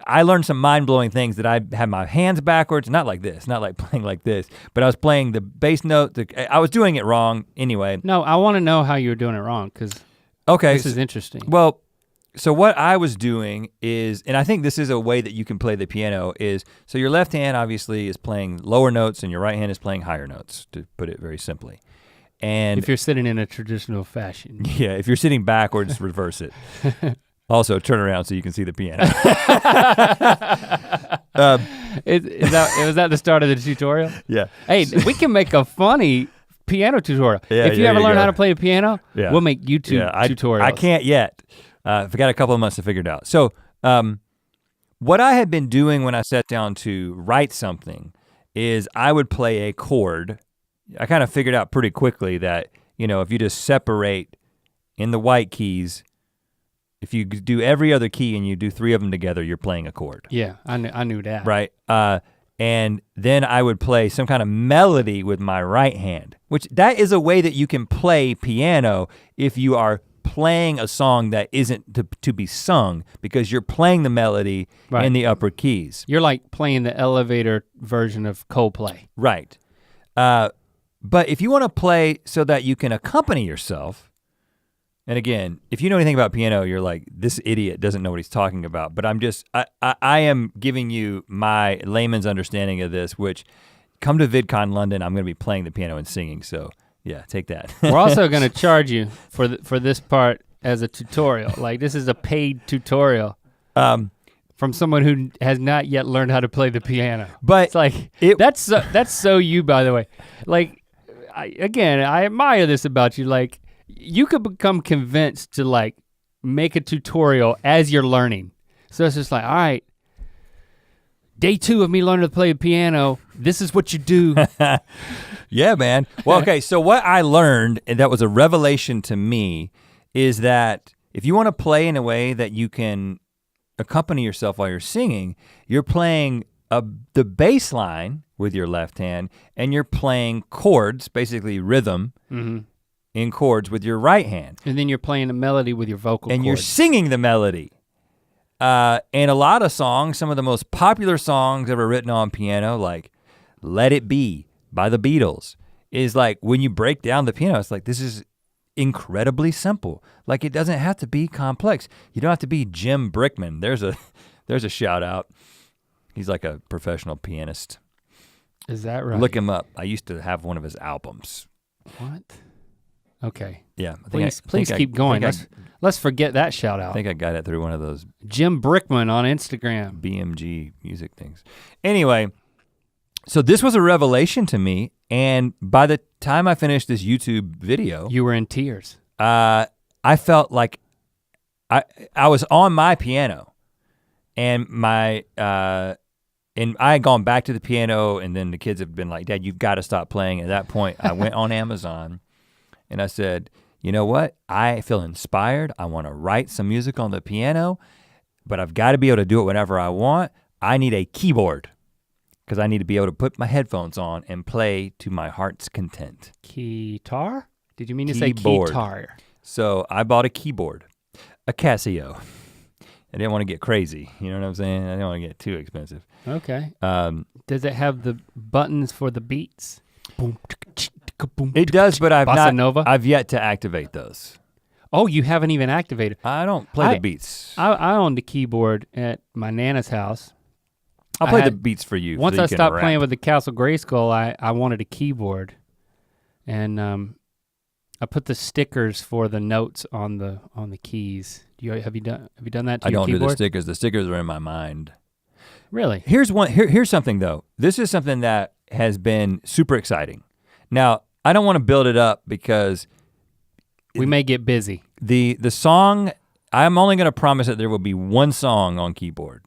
[SPEAKER 2] I learned some mind-blowing things that I had my hands backwards, not like this, not like playing like this, but I was playing the bass note, I was doing it wrong anyway.
[SPEAKER 1] No, I wanna know how you were doing it wrong because this is interesting.
[SPEAKER 2] Well, so what I was doing is, and I think this is a way that you can play the piano is, so your left hand obviously is playing lower notes and your right hand is playing higher notes, to put it very simply. And
[SPEAKER 1] if you're sitting in a traditional fashion.
[SPEAKER 2] Yeah, if you're sitting backwards, reverse it. Also, turn around so you can see the piano.
[SPEAKER 1] Was that the start of the tutorial?
[SPEAKER 2] Yeah.
[SPEAKER 1] Hey, we can make a funny piano tutorial.
[SPEAKER 2] Yeah,
[SPEAKER 1] if you
[SPEAKER 2] there
[SPEAKER 1] ever
[SPEAKER 2] you
[SPEAKER 1] learn
[SPEAKER 2] go.
[SPEAKER 1] how to play the piano,
[SPEAKER 2] Yeah.
[SPEAKER 1] we'll make YouTube tutorials.
[SPEAKER 2] I can't yet. I've got a couple of months to figure it out. So what I had been doing when I sat down to write something is I would play a chord. I kind of figured out pretty quickly that, if you just separate in the white keys, if you do every other key and you do 3 of them together, you're playing a chord.
[SPEAKER 1] Yeah, I knew that.
[SPEAKER 2] Right, and then I would play some kind of melody with my right hand, which that is a way that you can play piano if you are playing a song that isn't to be sung because you're playing the melody in the upper keys.
[SPEAKER 1] You're like playing the elevator version of Coldplay.
[SPEAKER 2] Right, but if you wanna play so that you can accompany yourself, and again, if you know anything about piano, you're like, this idiot doesn't know what he's talking about, but I am giving you my layman's understanding of this, which come to VidCon London, I'm gonna be playing the piano and singing, so yeah, take that.
[SPEAKER 1] We're also gonna charge you for this part as a tutorial. Like this is a paid tutorial from someone who has not yet learned how to play the piano.
[SPEAKER 2] But
[SPEAKER 1] it's like, that's so you, by the way. Like, I admire this about you. Like, you could become convinced to like make a tutorial as you're learning. So it's just like, all right, Day 2 of me learning to play the piano. This is what you do.
[SPEAKER 2] Yeah, man. Well, okay, so what I learned, and that was a revelation to me, is that if you wanna play in a way that you can accompany yourself while you're singing, you're playing the bass line with your left hand, and you're playing chords, basically rhythm, in chords with your right hand.
[SPEAKER 1] And then you're playing a melody with your vocal
[SPEAKER 2] And
[SPEAKER 1] cords.
[SPEAKER 2] you're singing the melody. And a lot of songs, some of the most popular songs ever written on piano, like Let It Be by the Beatles, is like when you break down the piano, it's like this is incredibly simple. Like it doesn't have to be complex. You don't have to be Jim Brickman. There's a shout out. He's like a professional pianist.
[SPEAKER 1] Is that right?
[SPEAKER 2] Look him up. I used to have one of his albums.
[SPEAKER 1] What? Okay.
[SPEAKER 2] Yeah.
[SPEAKER 1] Please keep going. Let's forget that shout out.
[SPEAKER 2] I think I got it through one of those
[SPEAKER 1] Jim Brickman on Instagram.
[SPEAKER 2] BMG music things. Anyway, so this was a revelation to me, and by the time I finished this YouTube video,
[SPEAKER 1] You were in tears.
[SPEAKER 2] I felt like I was on my piano, and my and I had gone back to the piano, and then the kids have been like, Dad, you've got to stop playing. At that point, I went on Amazon, and I said, you know what? I feel inspired. I want to write some music on the piano, but I've got to be able to do it whenever I want. I need a keyboard because I need to be able to put my headphones on and play to my heart's content.
[SPEAKER 1] Guitar? Did you mean to
[SPEAKER 2] Keyboard.
[SPEAKER 1] say guitar?
[SPEAKER 2] So I bought a keyboard, a Casio. I didn't want to get crazy, you know what I'm saying? I didn't want to get too expensive.
[SPEAKER 1] Okay. Does it have the buttons for the beats? Boom, boom.
[SPEAKER 2] It does, but
[SPEAKER 1] Bossa Nova?
[SPEAKER 2] I've yet to activate those.
[SPEAKER 1] Oh, you haven't even activated.
[SPEAKER 2] I don't play the beats.
[SPEAKER 1] I owned a keyboard at my Nana's house.
[SPEAKER 2] I'll play the beats for you.
[SPEAKER 1] Once
[SPEAKER 2] so you
[SPEAKER 1] I
[SPEAKER 2] can
[SPEAKER 1] stopped
[SPEAKER 2] rap.
[SPEAKER 1] playing with the Castle Grayskull, I wanted a keyboard, and I put the stickers for the notes on the keys. Have you done that to
[SPEAKER 2] I
[SPEAKER 1] your
[SPEAKER 2] don't do
[SPEAKER 1] keyboard?
[SPEAKER 2] the stickers. The stickers are in my mind.
[SPEAKER 1] Really?
[SPEAKER 2] Here's something though. This is something that has been super exciting. Now, I don't want to build it up because
[SPEAKER 1] We may get busy.
[SPEAKER 2] the song, I'm only gonna promise that there will be one song on keyboard.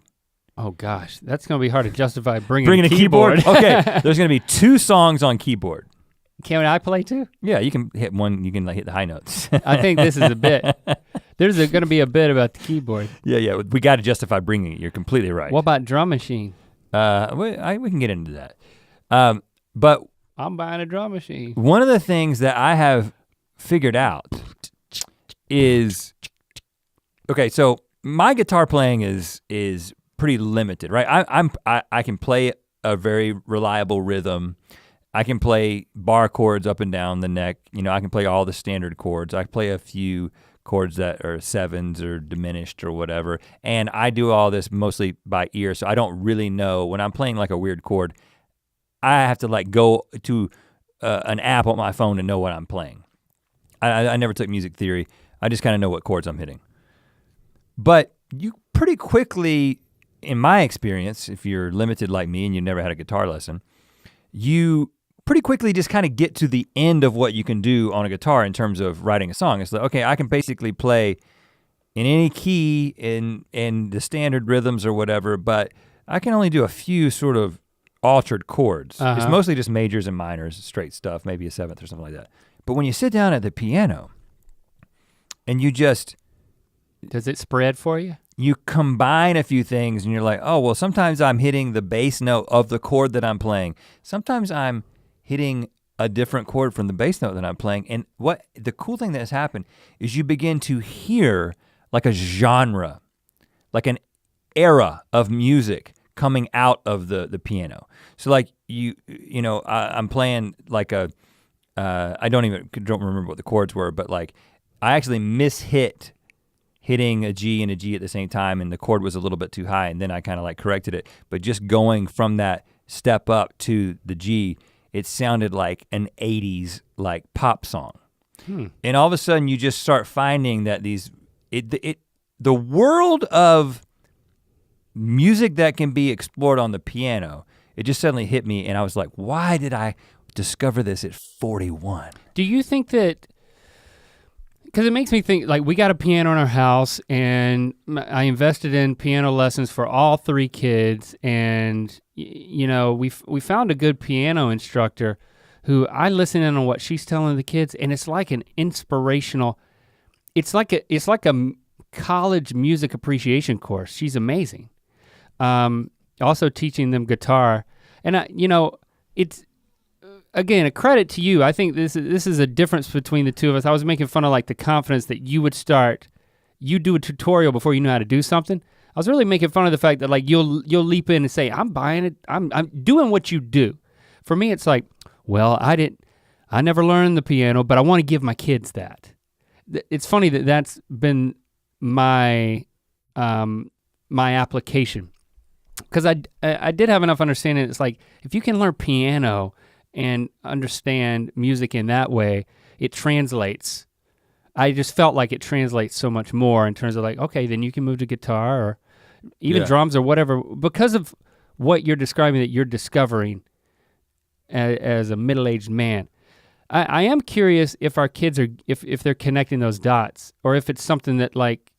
[SPEAKER 1] Oh gosh, that's gonna be hard to justify bringing
[SPEAKER 2] a
[SPEAKER 1] a
[SPEAKER 2] keyboard? Okay, there's gonna be 2 songs on keyboard.
[SPEAKER 1] Can I play too?
[SPEAKER 2] Yeah, you can hit one, you can like hit the high notes.
[SPEAKER 1] I think this is a bit. There's gonna be a bit about the keyboard.
[SPEAKER 2] Yeah, we gotta justify bringing it, you're completely right.
[SPEAKER 1] What about drum machine?
[SPEAKER 2] We can get into that. But
[SPEAKER 1] I'm buying a drum machine.
[SPEAKER 2] one of the things that I have figured out is, okay, so my guitar playing is pretty limited, right? I can play a very reliable rhythm. I can play bar chords up and down the neck. You know, I can play all the standard chords. I play a few chords that are 7s or diminished or whatever. And I do all this mostly by ear, so I don't really know. When I'm playing like a weird chord, I have to like go to an app on my phone to know what I'm playing. I never took music theory. I just kind of know what chords I'm hitting. But you pretty quickly, in my experience, if you're limited like me and you never had a guitar lesson, you pretty quickly just kind of get to the end of what you can do on a guitar in terms of writing a song. It's like, okay, I can basically play in any key in the standard rhythms or whatever, but I can only do a few sort of altered chords. It's mostly just majors and minors, straight stuff, maybe a 7th or something like that. But when you sit down at the piano and you just,
[SPEAKER 1] Does it spread for you?
[SPEAKER 2] you combine a few things and you're like, oh, well, sometimes I'm hitting the bass note of the chord that I'm playing. Sometimes I'm hitting a different chord from the bass note that I'm playing. And what the cool thing that has happened is you begin to hear like a genre, like an era of music coming out of the piano. So like I'm playing like I don't remember what the chords were, but like I actually mishit hitting a G and a G at the same time, and the chord was a little bit too high, and then I kind of like corrected it. But just going from that step up to the G, it sounded like an 80s like pop song. And all of a sudden you just start finding that the world of music that can be explored on the piano, it just suddenly hit me, and I was like, why did I discover this at 41?
[SPEAKER 1] Do you think that Because it makes me think, like, we got a piano in our house, and I invested in piano lessons for all 3 kids, and you know, we found a good piano instructor who I listen in on what she's telling the kids, and it's like an inspirational, it's like a college music appreciation course. She's amazing. Also teaching them guitar, and you know, it's, again, a credit to you. I think this is a difference between the two of us. I was making fun of like the confidence that you would start, you do a tutorial before you know how to do something. I was really making fun of the fact that like you'll leap in and say, I'm buying it, I'm doing what you do. For me, it's like, well, I never learned the piano, but I wanna give my kids that. It's funny that that's been my application. Cause I did have enough understanding. It's like, if you can learn piano and understand music in that way, it translates. I just felt like it translates so much more in terms of like, okay, then you can move to guitar or even drums or whatever, because of what you're describing that you're discovering as a middle-aged man. I am curious if our kids are, if they're connecting those dots, or if it's something that like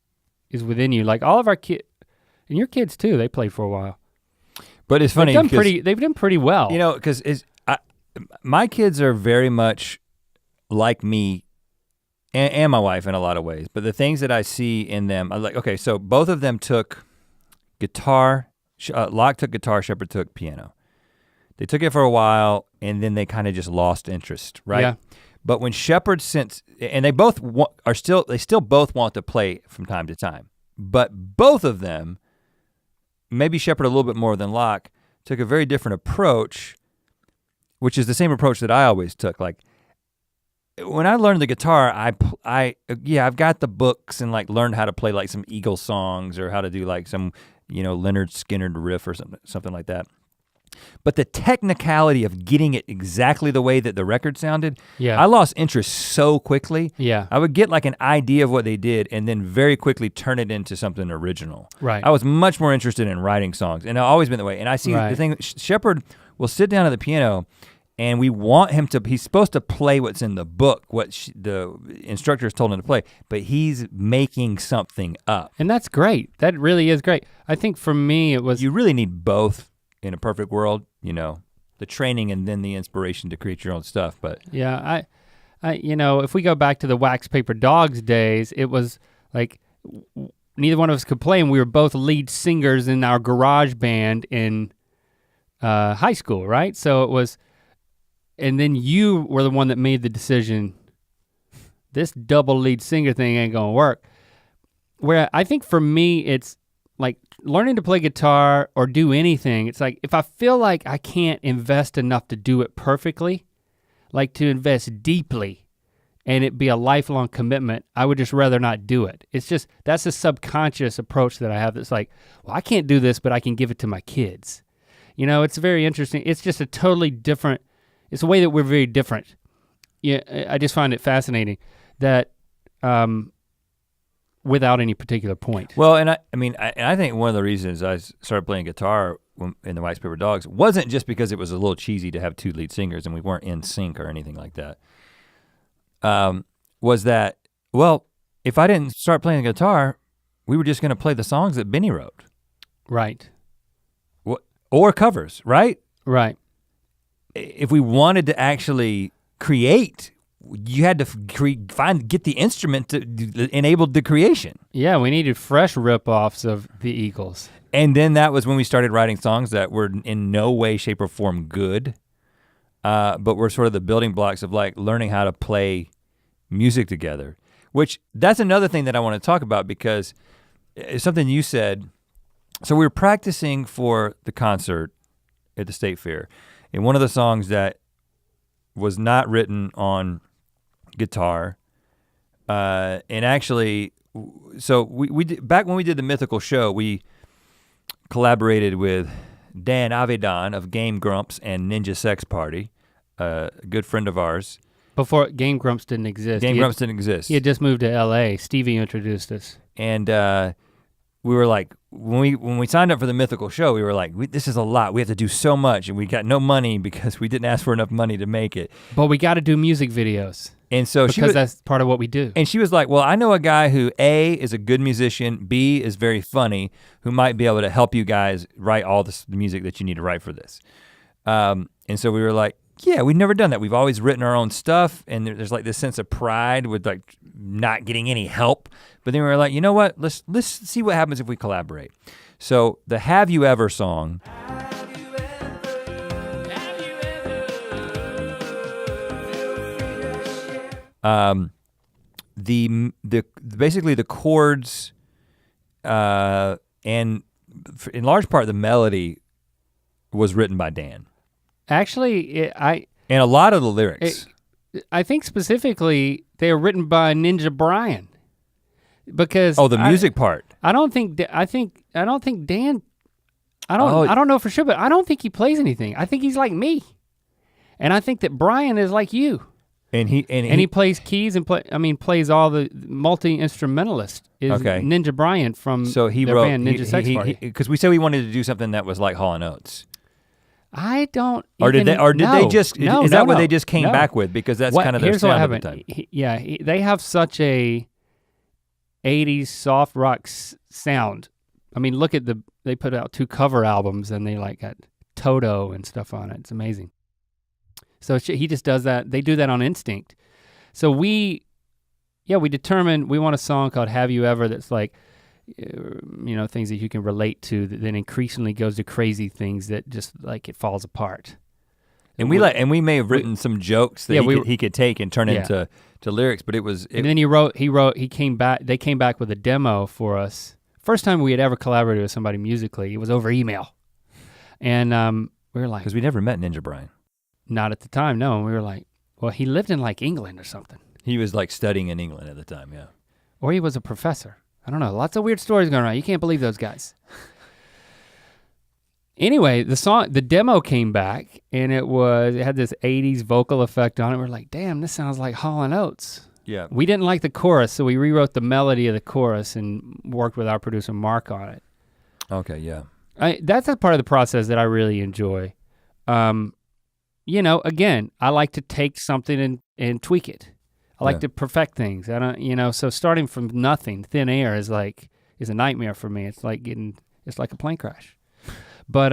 [SPEAKER 1] is within you. Like all of our kids, and your kids too, they played for a while.
[SPEAKER 2] But it's funny
[SPEAKER 1] they've done pretty well.
[SPEAKER 2] You know, because my kids are very much like me and my wife in a lot of ways, but the things that I see in them, I'm like, okay, so both of them took guitar, Locke took guitar, Shepard took piano. They took it for a while and then they kind of just lost interest, right?
[SPEAKER 1] Yeah.
[SPEAKER 2] But when Shepard and they both they still both want to play from time to time, but both of them, maybe Shepard a little bit more than Locke, took a very different approach, which is the same approach that I always took. Like when I learned the guitar, I've got the books and like learned how to play like some Eagles songs or how to do like some, you know, Leonard Skinner riff or something like that. But the technicality of getting it exactly the way that the record sounded, I lost interest so quickly.
[SPEAKER 1] Yeah.
[SPEAKER 2] I would get like an idea of what they did and then very quickly turn it into something original.
[SPEAKER 1] Right.
[SPEAKER 2] I was much more interested in writing songs, and I've always been that way. And I see the thing, Shepard will sit down at the piano and we want him to, he's supposed to play what's in the book, what the instructors told him to play, but he's making something up.
[SPEAKER 1] And that's great. That really is great. I think for me it was—
[SPEAKER 2] You really need both in a perfect world, you know, the training and then the inspiration to create your own stuff, but.
[SPEAKER 1] Yeah, I you know, if we go back to the Wax Paper Dogs days, it was like neither one of us could play, and we were both lead singers in our garage band in high school, right? So it was, and then you were the one that made the decision, this double lead singer thing ain't gonna work. Where I think for me, it's like learning to play guitar or do anything, it's like if I feel like I can't invest enough to do it perfectly, like to invest deeply and it be a lifelong commitment, I would just rather not do it. It's just, that's a subconscious approach that I have that's like, well, I can't do this, but I can give it to my kids. You know, it's very interesting. It's just a totally different, it's a way that we're very different. Yeah, I just find it fascinating that without any particular point.
[SPEAKER 2] Well, and I think one of the reasons I started playing guitar in the Wax Paper Dogs wasn't just because it was a little cheesy to have 2 lead singers and we weren't in sync or anything like that. Was that, well, if I didn't start playing the guitar, we were just gonna play the songs that Benny wrote.
[SPEAKER 1] Right.
[SPEAKER 2] Or covers, right?
[SPEAKER 1] Right.
[SPEAKER 2] If we wanted to actually create, you had to get the instrument to enable the creation.
[SPEAKER 1] Yeah, we needed fresh rip-offs of the Eagles.
[SPEAKER 2] And then that was when we started writing songs that were in no way, shape, or form good, but were sort of the building blocks of like learning how to play music together, which that's another thing that I want to talk about because it's something you said. So we were practicing for the concert at the State Fair, and one of the songs that was not written on guitar, and actually, so we did, back when we did the Mythical show, we collaborated with Dan Avedon of Game Grumps and Ninja Sex Party, a good friend of ours.
[SPEAKER 1] Before Game Grumps didn't exist.
[SPEAKER 2] Game Grumps didn't exist.
[SPEAKER 1] He had just moved to LA. Stevie introduced us.
[SPEAKER 2] And we were like, when we signed up for the Mythical show, we were like, this is a lot. We have to do so much, and we got no money because we didn't ask for enough money to make it.
[SPEAKER 1] But we got to do music videos.
[SPEAKER 2] And so
[SPEAKER 1] because that's part of what we do.
[SPEAKER 2] And she was like, well, I know a guy who A, is a good musician, B, is very funny, who might be able to help you guys write all the music that you need to write for this. And so we were like, yeah, we've never done that. We've always written our own stuff, and there's like this sense of pride with like not getting any help. But then we were like, you know what? Let's see what happens if we collaborate. So the Have You Ever song. Basically the chords, and in large part the melody was written by Dan.
[SPEAKER 1] Actually,
[SPEAKER 2] and a lot of the lyrics.
[SPEAKER 1] I think specifically they were written by Ninja Brian, because
[SPEAKER 2] the music part.
[SPEAKER 1] I don't think Dan. I don't know for sure, but I don't think he plays anything. I think he's like me, and I think that Brian is like you. And he plays keys and plays all the multi-instrumentalist is Ninja Brian from their band Ninja Sex Party.
[SPEAKER 2] Because we said we wanted to do something that was like Hall & Oates.
[SPEAKER 1] I don't.
[SPEAKER 2] Or did they just?
[SPEAKER 1] No,
[SPEAKER 2] is that what they just came back with? Because that's kind of their sound at the time.
[SPEAKER 1] They have such a 80s soft rock sound. I mean, look at they put out 2 cover albums and they like got Toto and stuff on it. It's amazing. So he just does that. They do that on instinct. So we determined we want a song called Have You Ever that's like, things that you can relate to that then increasingly goes to crazy things that just like it falls apart.
[SPEAKER 2] And we may have written some jokes that he could take and turn into lyrics, but
[SPEAKER 1] and then they came back with a demo for us. First time we had ever collaborated with somebody musically, it was over email. And we were like,
[SPEAKER 2] because we never met Ninja Brian.
[SPEAKER 1] Not at the time, no. And we were like, well, he lived in like England or something.
[SPEAKER 2] He was like studying in England at the time, yeah.
[SPEAKER 1] Or he was a professor. I don't know, lots of weird stories going around. You can't believe those guys. Anyway, the demo came back and it had this 80s vocal effect on it. We're like, damn, this sounds like Hall & Oates.
[SPEAKER 2] Yeah.
[SPEAKER 1] We didn't like the chorus, so we rewrote the melody of the chorus and worked with our producer Mark on it.
[SPEAKER 2] Okay, yeah.
[SPEAKER 1] That's a part of the process that I really enjoy. Again, I like to take something and tweak it. I like to perfect things. I don't, so starting from nothing, thin air is a nightmare for me. It's like a plane crash. But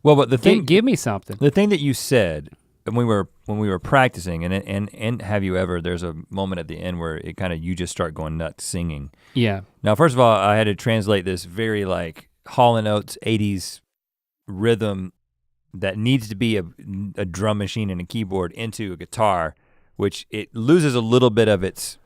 [SPEAKER 2] but the thing,
[SPEAKER 1] give me something.
[SPEAKER 2] The thing that you said when we were practicing, and Have You Ever, there's a moment at the end where it kind of you just start going nuts singing.
[SPEAKER 1] Yeah.
[SPEAKER 2] Now, first of all, I had to translate this very like Hall & Oates 80s rhythm that needs to be a drum machine and a keyboard into a guitar, which it loses a little bit of its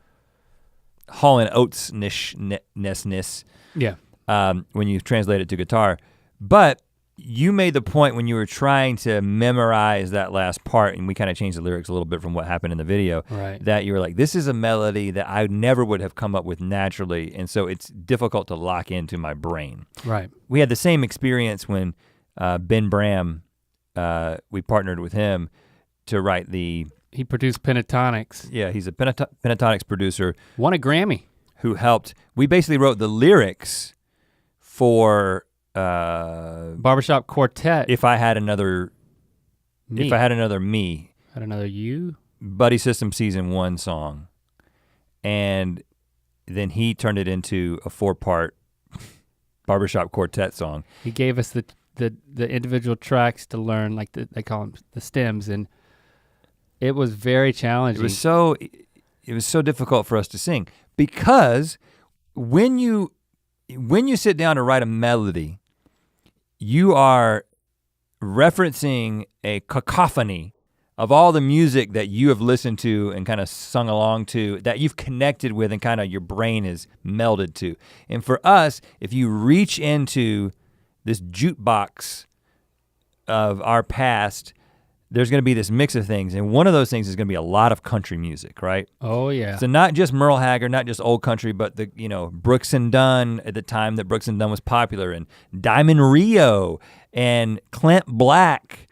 [SPEAKER 2] Hall & Oates-ness.
[SPEAKER 1] Yeah.
[SPEAKER 2] When you translate it to guitar. But you made the point when you were trying to memorize that last part, and we kind of changed the lyrics a little bit from what happened in the video,
[SPEAKER 1] right,
[SPEAKER 2] that you were like, this is a melody that I never would have come up with naturally, and so it's difficult to lock into my brain.
[SPEAKER 1] Right.
[SPEAKER 2] We had the same experience when Ben Bram, we partnered with him to write He
[SPEAKER 1] produced Pentatonics.
[SPEAKER 2] Yeah, he's a Pentatonics producer.
[SPEAKER 1] Won a Grammy.
[SPEAKER 2] Who helped, we basically wrote the lyrics for
[SPEAKER 1] Barbershop Quartet.
[SPEAKER 2] If I Had Another
[SPEAKER 1] Me.
[SPEAKER 2] Had Another
[SPEAKER 1] You?
[SPEAKER 2] Buddy System Season 1 song. And then he turned it into a 4-part Barbershop Quartet song.
[SPEAKER 1] He gave us the individual tracks to learn, like they call them the stems, and it was very challenging.
[SPEAKER 2] It was so difficult for us to sing because when you sit down to write a melody, you are referencing a cacophony of all the music that you have listened to and kind of sung along to, that you've connected with and kind of your brain is melded to. And for us, if you reach into this jukebox of our past, there's gonna be this mix of things, and one of those things is gonna be a lot of country music, right?
[SPEAKER 1] Oh yeah.
[SPEAKER 2] So not just Merle Haggard, not just old country, but the Brooks and Dunn at the time that Brooks and Dunn was popular, and Diamond Rio, and Clint Black,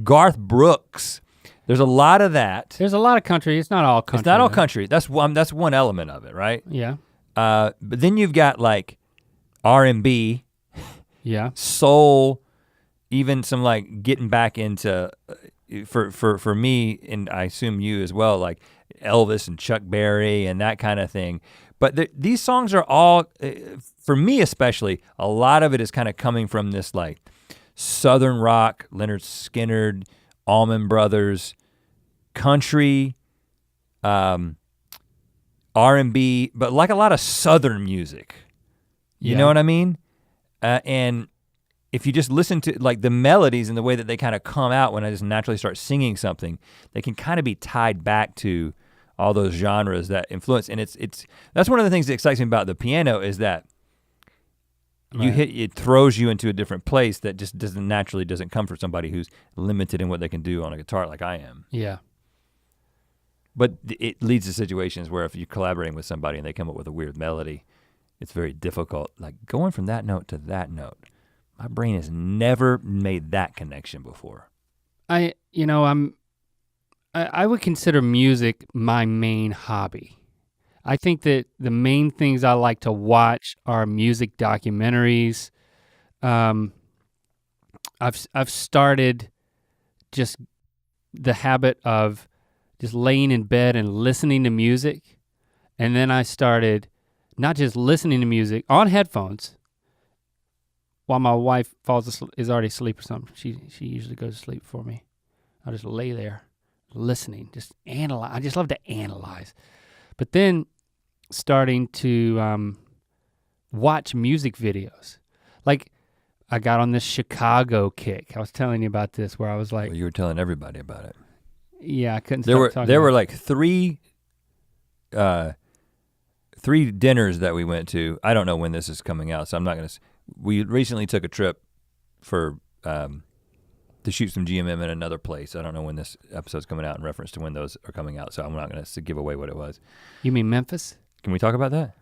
[SPEAKER 2] Garth Brooks. There's a lot of that.
[SPEAKER 1] There's a lot of country. It's not all country.
[SPEAKER 2] It's not all country. That's one element of it, right?
[SPEAKER 1] Yeah.
[SPEAKER 2] But then you've got like R&B,
[SPEAKER 1] Yeah.
[SPEAKER 2] soul, even some like getting back into for me, and I assume you as well, like Elvis and Chuck Berry and that kind of thing. But these songs are all, for me especially, a lot of it is kind of coming from this like Southern rock, Leonard Skinner, Allman Brothers, country, R&B, but like a lot of Southern music. You know what I mean? And if you just listen to like the melodies and the way that they kind of come out when I just naturally start singing something, they can kind of be tied back to all those genres that influence. And that's one of the things that excites me about the piano is that it throws you into a different place that just doesn't come for somebody who's limited in what they can do on a guitar like I am.
[SPEAKER 1] Yeah.
[SPEAKER 2] But it leads to situations where if you're collaborating with somebody and they come up with a weird melody, it's very difficult. Like going from that note to that note, my brain has never made that connection before.
[SPEAKER 1] I would consider music my main hobby. I think that the main things I like to watch are music documentaries. I've started just the habit of just laying in bed and listening to music. And then I started not just listening to music on headphones while my wife is already asleep or something. She usually goes to sleep for me. I'll just lay there listening, just analyze. I just love to analyze. But then starting to watch music videos. Like I got on this Chicago kick. I was telling you about this where I was like.
[SPEAKER 2] Well, you were telling everybody about it.
[SPEAKER 1] Yeah, I couldn't
[SPEAKER 2] There
[SPEAKER 1] stop talking.
[SPEAKER 2] were like three dinners that we went to. I don't know when this is coming out, so I'm not gonna. We recently took a trip for to shoot some GMM in another place. I don't know when this episode's coming out in reference to when those are coming out, so I'm not gonna give away what it was.
[SPEAKER 1] You mean Memphis?
[SPEAKER 2] Can we talk about that?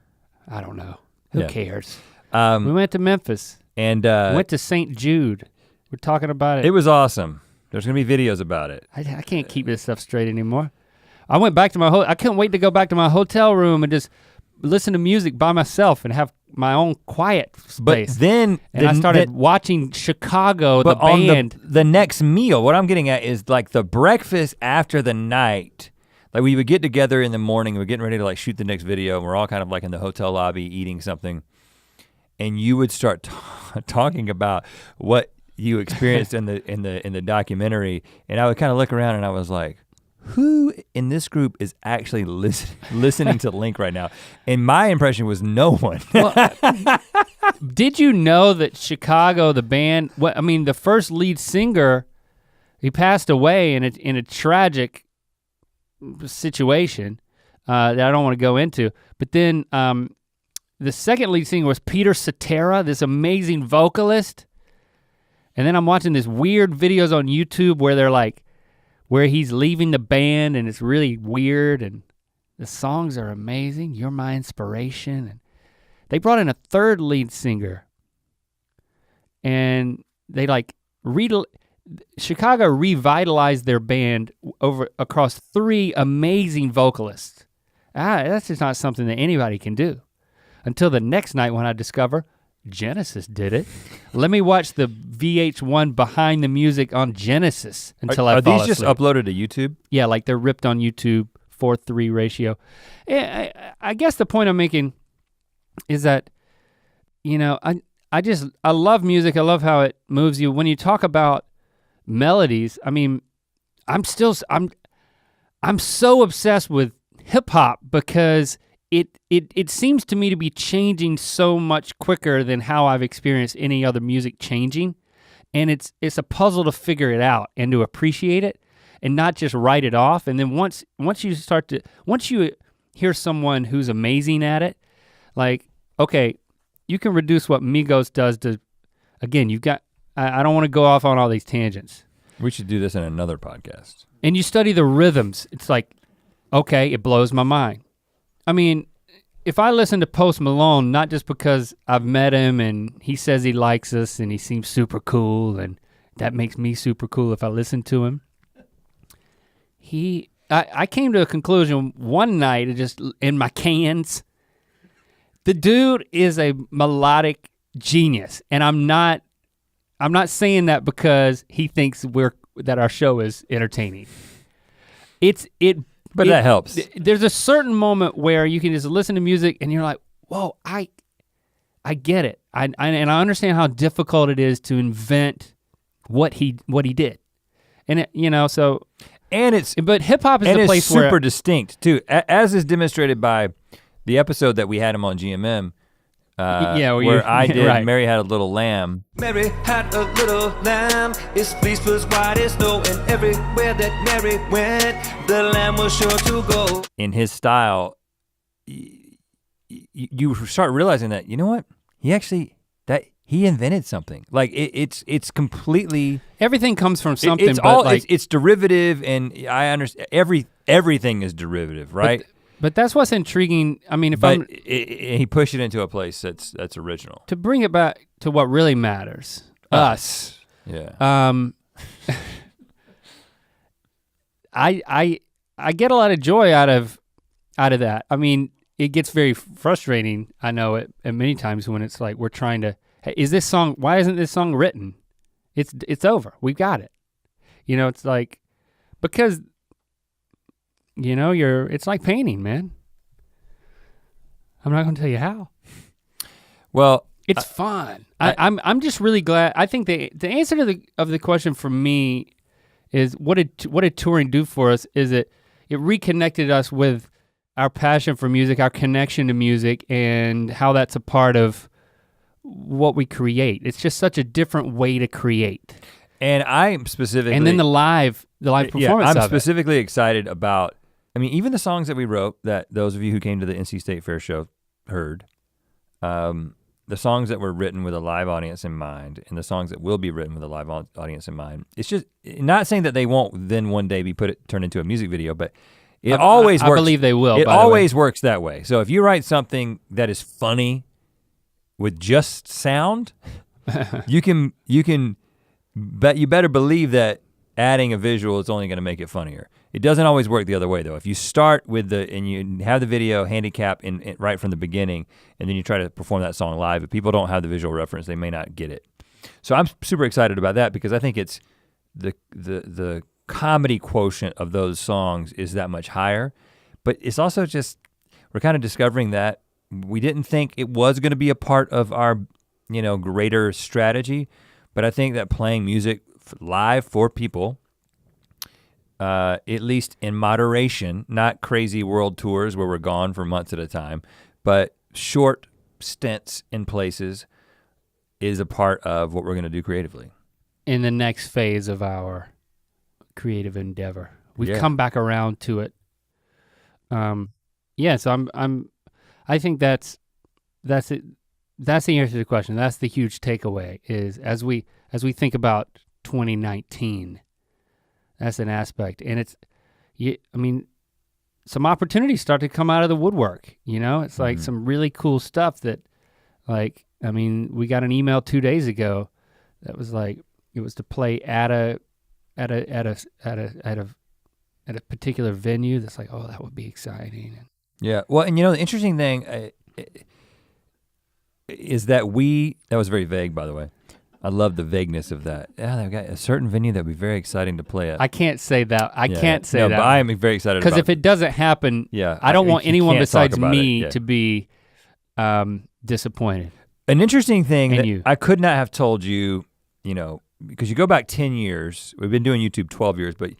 [SPEAKER 1] I don't know. Who cares?
[SPEAKER 2] We
[SPEAKER 1] We went to Memphis.
[SPEAKER 2] And
[SPEAKER 1] We went to St. Jude. We're talking about it.
[SPEAKER 2] It was awesome. There's gonna be videos about it.
[SPEAKER 1] I can't keep this stuff straight anymore. I went back to I couldn't wait to go back to my hotel room and just listen to music by myself and have my own quiet space.
[SPEAKER 2] But then
[SPEAKER 1] I started watching Chicago, the band.
[SPEAKER 2] On the next meal, what I'm getting at is like the breakfast after the night. Like we would get together in the morning, we're getting ready to like shoot the next video, and we're all kind of like in the hotel lobby eating something. And you would start talking about what you experienced in the documentary, and I would kind of look around and I was like, who in this group is actually listening to Link right now? And my impression was no one.
[SPEAKER 1] Well, did you know that Chicago, the band, the first lead singer, he passed away in a tragic situation that I don't want to go into. But then the second lead singer was Peter Cetera, this amazing vocalist. And then I'm watching this weird videos on YouTube where he's leaving the band and it's really weird and the songs are amazing. You're my inspiration. And they brought in a third lead singer and they Chicago revitalized their band across 3 amazing vocalists. That's just not something that anybody can do. Until the next night when I discover Genesis did it. Let me watch the VH1 behind the music on Genesis until I fall asleep.
[SPEAKER 2] Are these just uploaded to YouTube?
[SPEAKER 1] Yeah, like they're ripped on YouTube, 4:3 ratio. I guess the point I'm making is that, I love music. I love how it moves you. When you talk about melodies, I'm so obsessed with hip hop because it seems to me to be changing so much quicker than how I've experienced any other music changing. And it's a puzzle to figure it out and to appreciate it and not just write it off. And then once you hear someone who's amazing at it, like, okay, you can reduce what Migos does to, again, I don't wanna go off on all these tangents.
[SPEAKER 2] We should do this in another podcast.
[SPEAKER 1] And you study the rhythms, it's like, okay, it blows my mind. If I listen to Post Malone, not just because I've met him and he says he likes us and he seems super cool and that makes me super cool if I listen to him. I came to a conclusion one night, just in my cans. The dude is a melodic genius. And I'm not saying that because he thinks that our show is entertaining.
[SPEAKER 2] But that helps.
[SPEAKER 1] There's a certain moment where you can just listen to music and you're like, whoa, I get it. And I understand how difficult it is to invent what he did. And but hip hop is the place where
[SPEAKER 2] super distinct too, as is demonstrated by the episode that we had him on GMM. Where I did
[SPEAKER 1] right.
[SPEAKER 2] Mary Had a Little Lamb.
[SPEAKER 4] Mary had a little lamb, its fleece was white as snow, and everywhere that Mary went, the lamb was sure to go.
[SPEAKER 2] In his style, you start realizing that, you know what? He invented something. Like it's completely
[SPEAKER 1] everything comes from something.
[SPEAKER 2] It's derivative, and I understand everything is derivative, right?
[SPEAKER 1] But that's what's intriguing. I mean,
[SPEAKER 2] he pushed it into a place that's original.
[SPEAKER 1] To bring it back to what really matters, us.
[SPEAKER 2] Yeah.
[SPEAKER 1] I get a lot of joy out of that. I mean, it gets very frustrating. I know it, and many times when it's like we're trying to, hey, why isn't this song written? It's over. We've got it. It's like because. It's like painting, man. I'm not gonna tell you how.
[SPEAKER 2] Well,
[SPEAKER 1] it's fun. I'm just really glad. I think the answer to the question for me is what did touring do for us? Is it reconnected us with our passion for music, our connection to music, and how that's a part of what we create. It's just such a different way to create.
[SPEAKER 2] And I'm specifically,
[SPEAKER 1] and then the live performance.
[SPEAKER 2] I'm specifically excited about. I mean, even the songs that we wrote that those of you who came to the NC State Fair show heard, the songs that were written with a live audience in mind, and the songs that will be written with a live audience in mind. It's just not saying that they won't then one day be turned into a music video, but it always works.
[SPEAKER 1] I believe they will.
[SPEAKER 2] It always works that way. So if you write something that is funny with just sound, you better believe that adding a visual is only gonna make it funnier. It doesn't always work the other way though. If you start with and you have the video handicap in right from the beginning, and then you try to perform that song live, if people don't have the visual reference, they may not get it. So I'm super excited about that because I think it's the comedy quotient of those songs is that much higher, but it's also just, we're kind of discovering that we didn't think it was gonna be a part of our, greater strategy, but I think that playing music live for people, at least in moderation, not crazy world tours where we're gone for months at a time, but short stints in places is a part of what we're gonna do creatively. In
[SPEAKER 1] the next phase of our creative endeavor. We've come back around to it. So I think that's it. That's the answer to the question. That's the huge takeaway is as we think about 2019, that's an aspect. And some opportunities start to come out of the woodwork, It's like some really cool stuff that we got an email 2 days ago that was like, it was to play at a particular venue that's like, oh, that would be exciting.
[SPEAKER 2] Yeah, well, and the interesting thing is that that was very vague, by the way. I love the vagueness of that. Yeah, they've got a certain venue that'd be very exciting to play at.
[SPEAKER 1] I can't say that. I can't say that.
[SPEAKER 2] But I am very excited about it.
[SPEAKER 1] Because if it doesn't happen, I don't want anyone besides me to be disappointed.
[SPEAKER 2] An interesting thing that I could not have told you, because you go back 10 years, we've been doing YouTube 12 years, but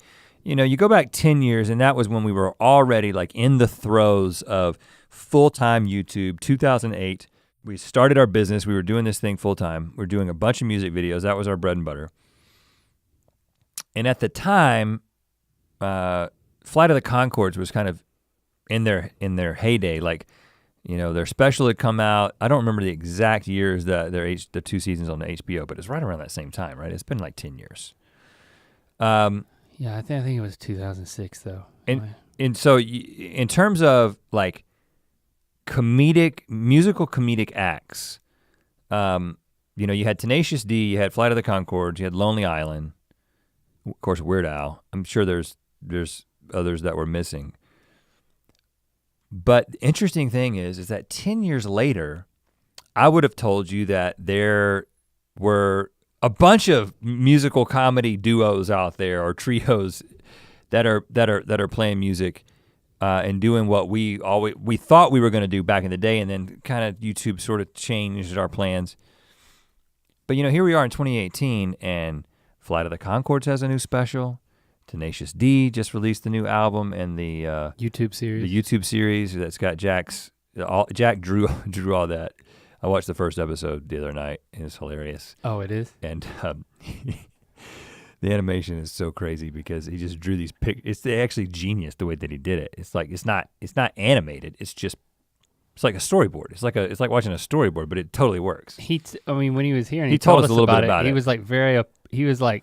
[SPEAKER 2] you go back 10 years and that was when we were already like in the throes of full-time YouTube, 2008. We started our business, we were doing this thing full-time. We were doing a bunch of music videos, that was our bread and butter. And at the time, Flight of the Conchords was kind of in their heyday, like, their special had come out. I don't remember the exact years that the 2 seasons on the HBO, but it's right around that same time, right? It's been like 10 years.
[SPEAKER 1] Yeah, I think it was 2006 though.
[SPEAKER 2] And so in terms of like musical comedic acts, you had Tenacious D, you had Flight of the Conchords, you had Lonely Island, of course Weird Al. I'm sure there's others that were missing. But the interesting thing is that 10 years later, I would have told you that there were a bunch of musical comedy duos out there or trios that are playing music and doing what we thought we were gonna do back in the day, and then kind of YouTube sort of changed our plans. But you know, here we are in 2018 and Flight of the Conchords has a new special. Tenacious D just released the new album and the
[SPEAKER 1] YouTube series.
[SPEAKER 2] The YouTube series that's got Jack drew all that. I watched the first episode the other night. It was hilarious.
[SPEAKER 1] Oh, it is?
[SPEAKER 2] And the animation is so crazy because he just drew these it's actually genius the way that he did it. It's like it's not animated. It's like a storyboard. It's like watching a storyboard, but it totally works.
[SPEAKER 1] I mean, when he was here and
[SPEAKER 2] he told us a little bit about it.
[SPEAKER 1] He was like he was like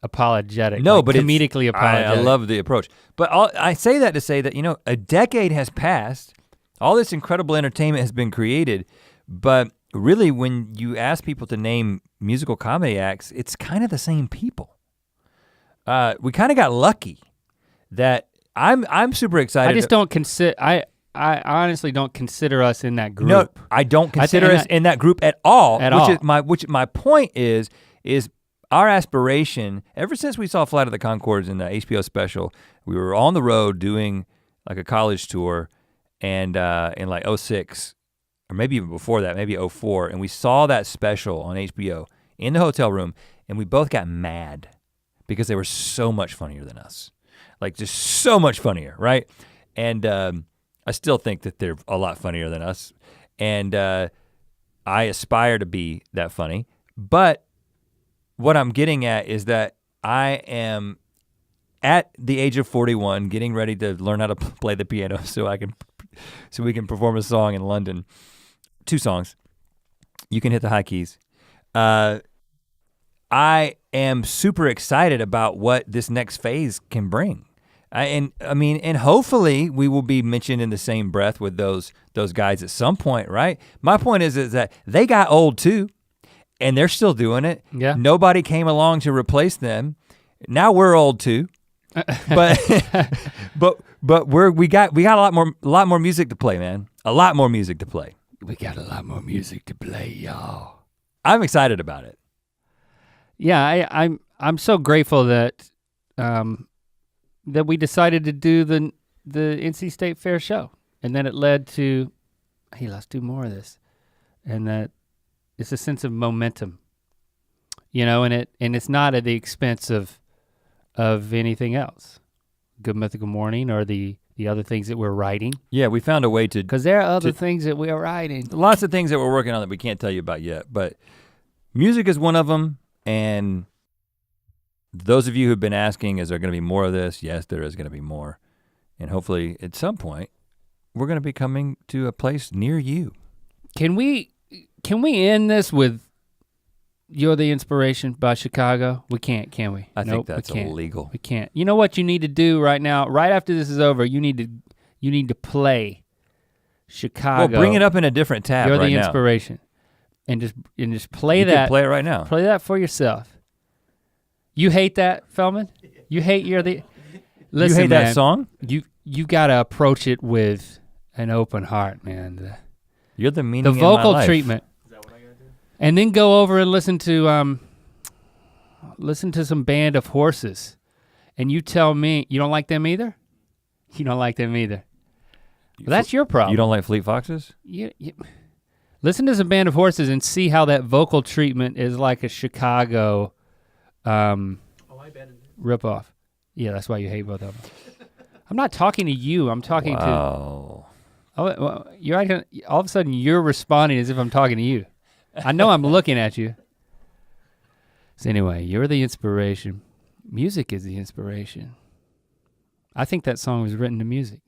[SPEAKER 1] apologetic.
[SPEAKER 2] No,
[SPEAKER 1] like
[SPEAKER 2] but
[SPEAKER 1] comedically apologetic.
[SPEAKER 2] I love the approach. But I say that to say that, you know, a decade has passed. All this incredible entertainment has been created, but really when you ask people to name musical comedy acts, it's kind of the same people. We kind of got lucky that I'm super excited.
[SPEAKER 1] I just don't consider, I honestly don't consider us in that group.
[SPEAKER 2] No, I don't consider us in that group at all. Which my point is our aspiration, ever since we saw Flight of the Conchords in the HBO special, we were on the road doing like a college tour and in like 06, or maybe even before that, maybe 04, and we saw that special on HBO in the hotel room, and we both got mad because they were so much funnier than us. Like just so much funnier, right? And I still think that they're a lot funnier than us, and I aspire to be that funny, but what I'm getting at is that I am at the age of 41 getting ready to learn how to play the piano so we can perform a song in London. 2 songs. You can hit the high keys. I am super excited about what this next phase can bring. And hopefully we will be mentioned in the same breath with those guys at some point, right? My point is that they got old too, and they're still doing it.
[SPEAKER 1] Yeah.
[SPEAKER 2] Nobody came along to replace them. Now we're old too. but we got a lot more music to play, man. A lot more music to play.
[SPEAKER 1] We got a lot more music to play, y'all.
[SPEAKER 2] I'm excited about it.
[SPEAKER 1] Yeah, I'm so grateful that that we decided to do the NC State Fair show, and then it led to, hey, let's do more of this, and that it's a sense of momentum, you know, and it's not at the expense of anything else. Good Mythical Morning or the other things that we're writing.
[SPEAKER 2] Yeah, we found a way to,
[SPEAKER 1] because there are other things that we are writing.
[SPEAKER 2] Lots of things that we're working on that we can't tell you about yet, but music is one of them. And those of you who've been asking, is there gonna be more of this? Yes, there is gonna be more. And hopefully at some point, we're gonna be coming to a place near you.
[SPEAKER 1] Can we end this with You're the Inspiration by Chicago? We can't, can we?
[SPEAKER 2] I think that's illegal.
[SPEAKER 1] We can't. You know what you need to do right now, right after this is over, you need to play Chicago.
[SPEAKER 2] Well, bring it up in a different tab right now.
[SPEAKER 1] You're the Inspiration. And just play
[SPEAKER 2] you
[SPEAKER 1] that.
[SPEAKER 2] Can play it right now.
[SPEAKER 1] Play that for yourself. You hate that, Feldman? You hate You're the, listen,
[SPEAKER 2] you hate
[SPEAKER 1] man,
[SPEAKER 2] that song?
[SPEAKER 1] You gotta approach it with an open heart, man.
[SPEAKER 2] You're the meaning
[SPEAKER 1] the
[SPEAKER 2] in my
[SPEAKER 1] vocal
[SPEAKER 2] life.
[SPEAKER 1] treatment. And then go over and listen to some Band of Horses. And you tell me, you don't like them either? You don't like them either. Well, that's your problem.
[SPEAKER 2] You don't like Fleet Foxes?
[SPEAKER 1] Listen to some Band of Horses and see how that vocal treatment is like a Chicago ripoff. Yeah, that's why you hate both of them. I'm not talking to you, I'm talking to, oh, well, all of a sudden you're responding as if I'm talking to you. I know I'm looking at you. So anyway, You're the Inspiration. Music is the inspiration. I think that song was written to music.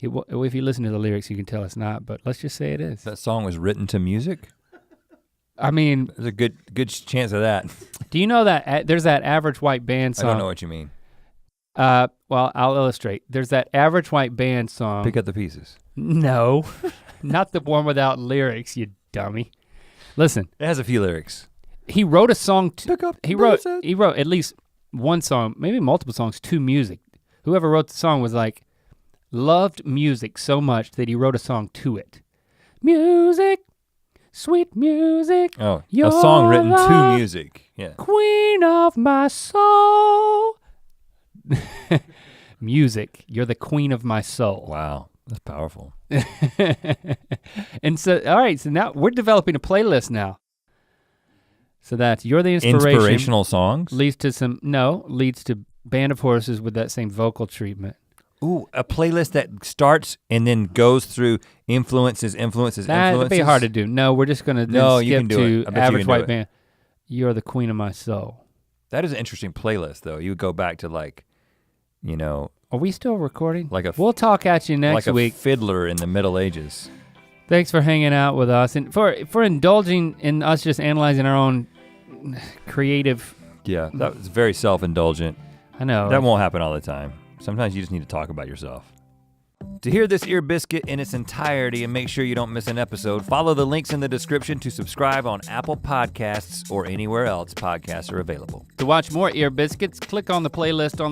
[SPEAKER 1] If you listen to the lyrics, you can tell it's not, but let's just say it is.
[SPEAKER 2] That song was written to music?
[SPEAKER 1] I mean.
[SPEAKER 2] There's a good chance of that.
[SPEAKER 1] Do you know that there's that Average White Band song?
[SPEAKER 2] I don't know what you mean.
[SPEAKER 1] Well, I'll illustrate. There's that Average White Band song.
[SPEAKER 2] Pick up the pieces.
[SPEAKER 1] No, not the one without lyrics, you dummy. Listen.
[SPEAKER 2] It has a few lyrics.
[SPEAKER 1] He wrote a song, he wrote
[SPEAKER 2] pieces.
[SPEAKER 1] at least one song, maybe multiple songs to music. Whoever wrote the song was like, loved music so much that he wrote a song to it. Music, Sweet music.
[SPEAKER 2] Oh,
[SPEAKER 1] You're
[SPEAKER 2] a song written to
[SPEAKER 1] the
[SPEAKER 2] music. Yeah.
[SPEAKER 1] Queen of my soul. Music, you're the queen of my soul.
[SPEAKER 2] Wow, that's powerful.
[SPEAKER 1] And so, all right, so now we're developing a playlist now. So that's You're the Inspiration.
[SPEAKER 2] Inspirational songs?
[SPEAKER 1] Leads to Band of Horses with that same vocal treatment.
[SPEAKER 2] Ooh, a playlist that starts and then goes through influences.
[SPEAKER 1] That'd be hard to do. No, we're just gonna
[SPEAKER 2] No, you
[SPEAKER 1] skip
[SPEAKER 2] can do
[SPEAKER 1] to
[SPEAKER 2] it. I bet you
[SPEAKER 1] Average
[SPEAKER 2] can do
[SPEAKER 1] White
[SPEAKER 2] it.
[SPEAKER 1] Band. You're the queen of my soul.
[SPEAKER 2] That is an interesting playlist though. You would go back to like, you know,
[SPEAKER 1] Are we still recording?
[SPEAKER 2] like a
[SPEAKER 1] We'll talk at you next
[SPEAKER 2] like a
[SPEAKER 1] week.
[SPEAKER 2] fiddler in the Middle Ages.
[SPEAKER 1] Thanks for hanging out with us and for indulging in us just analyzing our own creative.
[SPEAKER 2] Yeah, that was very self-indulgent.
[SPEAKER 1] I know.
[SPEAKER 2] That won't happen all the time. Sometimes you just need to talk about yourself. To hear this ear biscuit in its entirety and make sure you don't miss an episode, follow the links in the description to subscribe on Apple Podcasts or anywhere else podcasts are available.
[SPEAKER 1] To watch more Ear Biscuits, click on the playlist on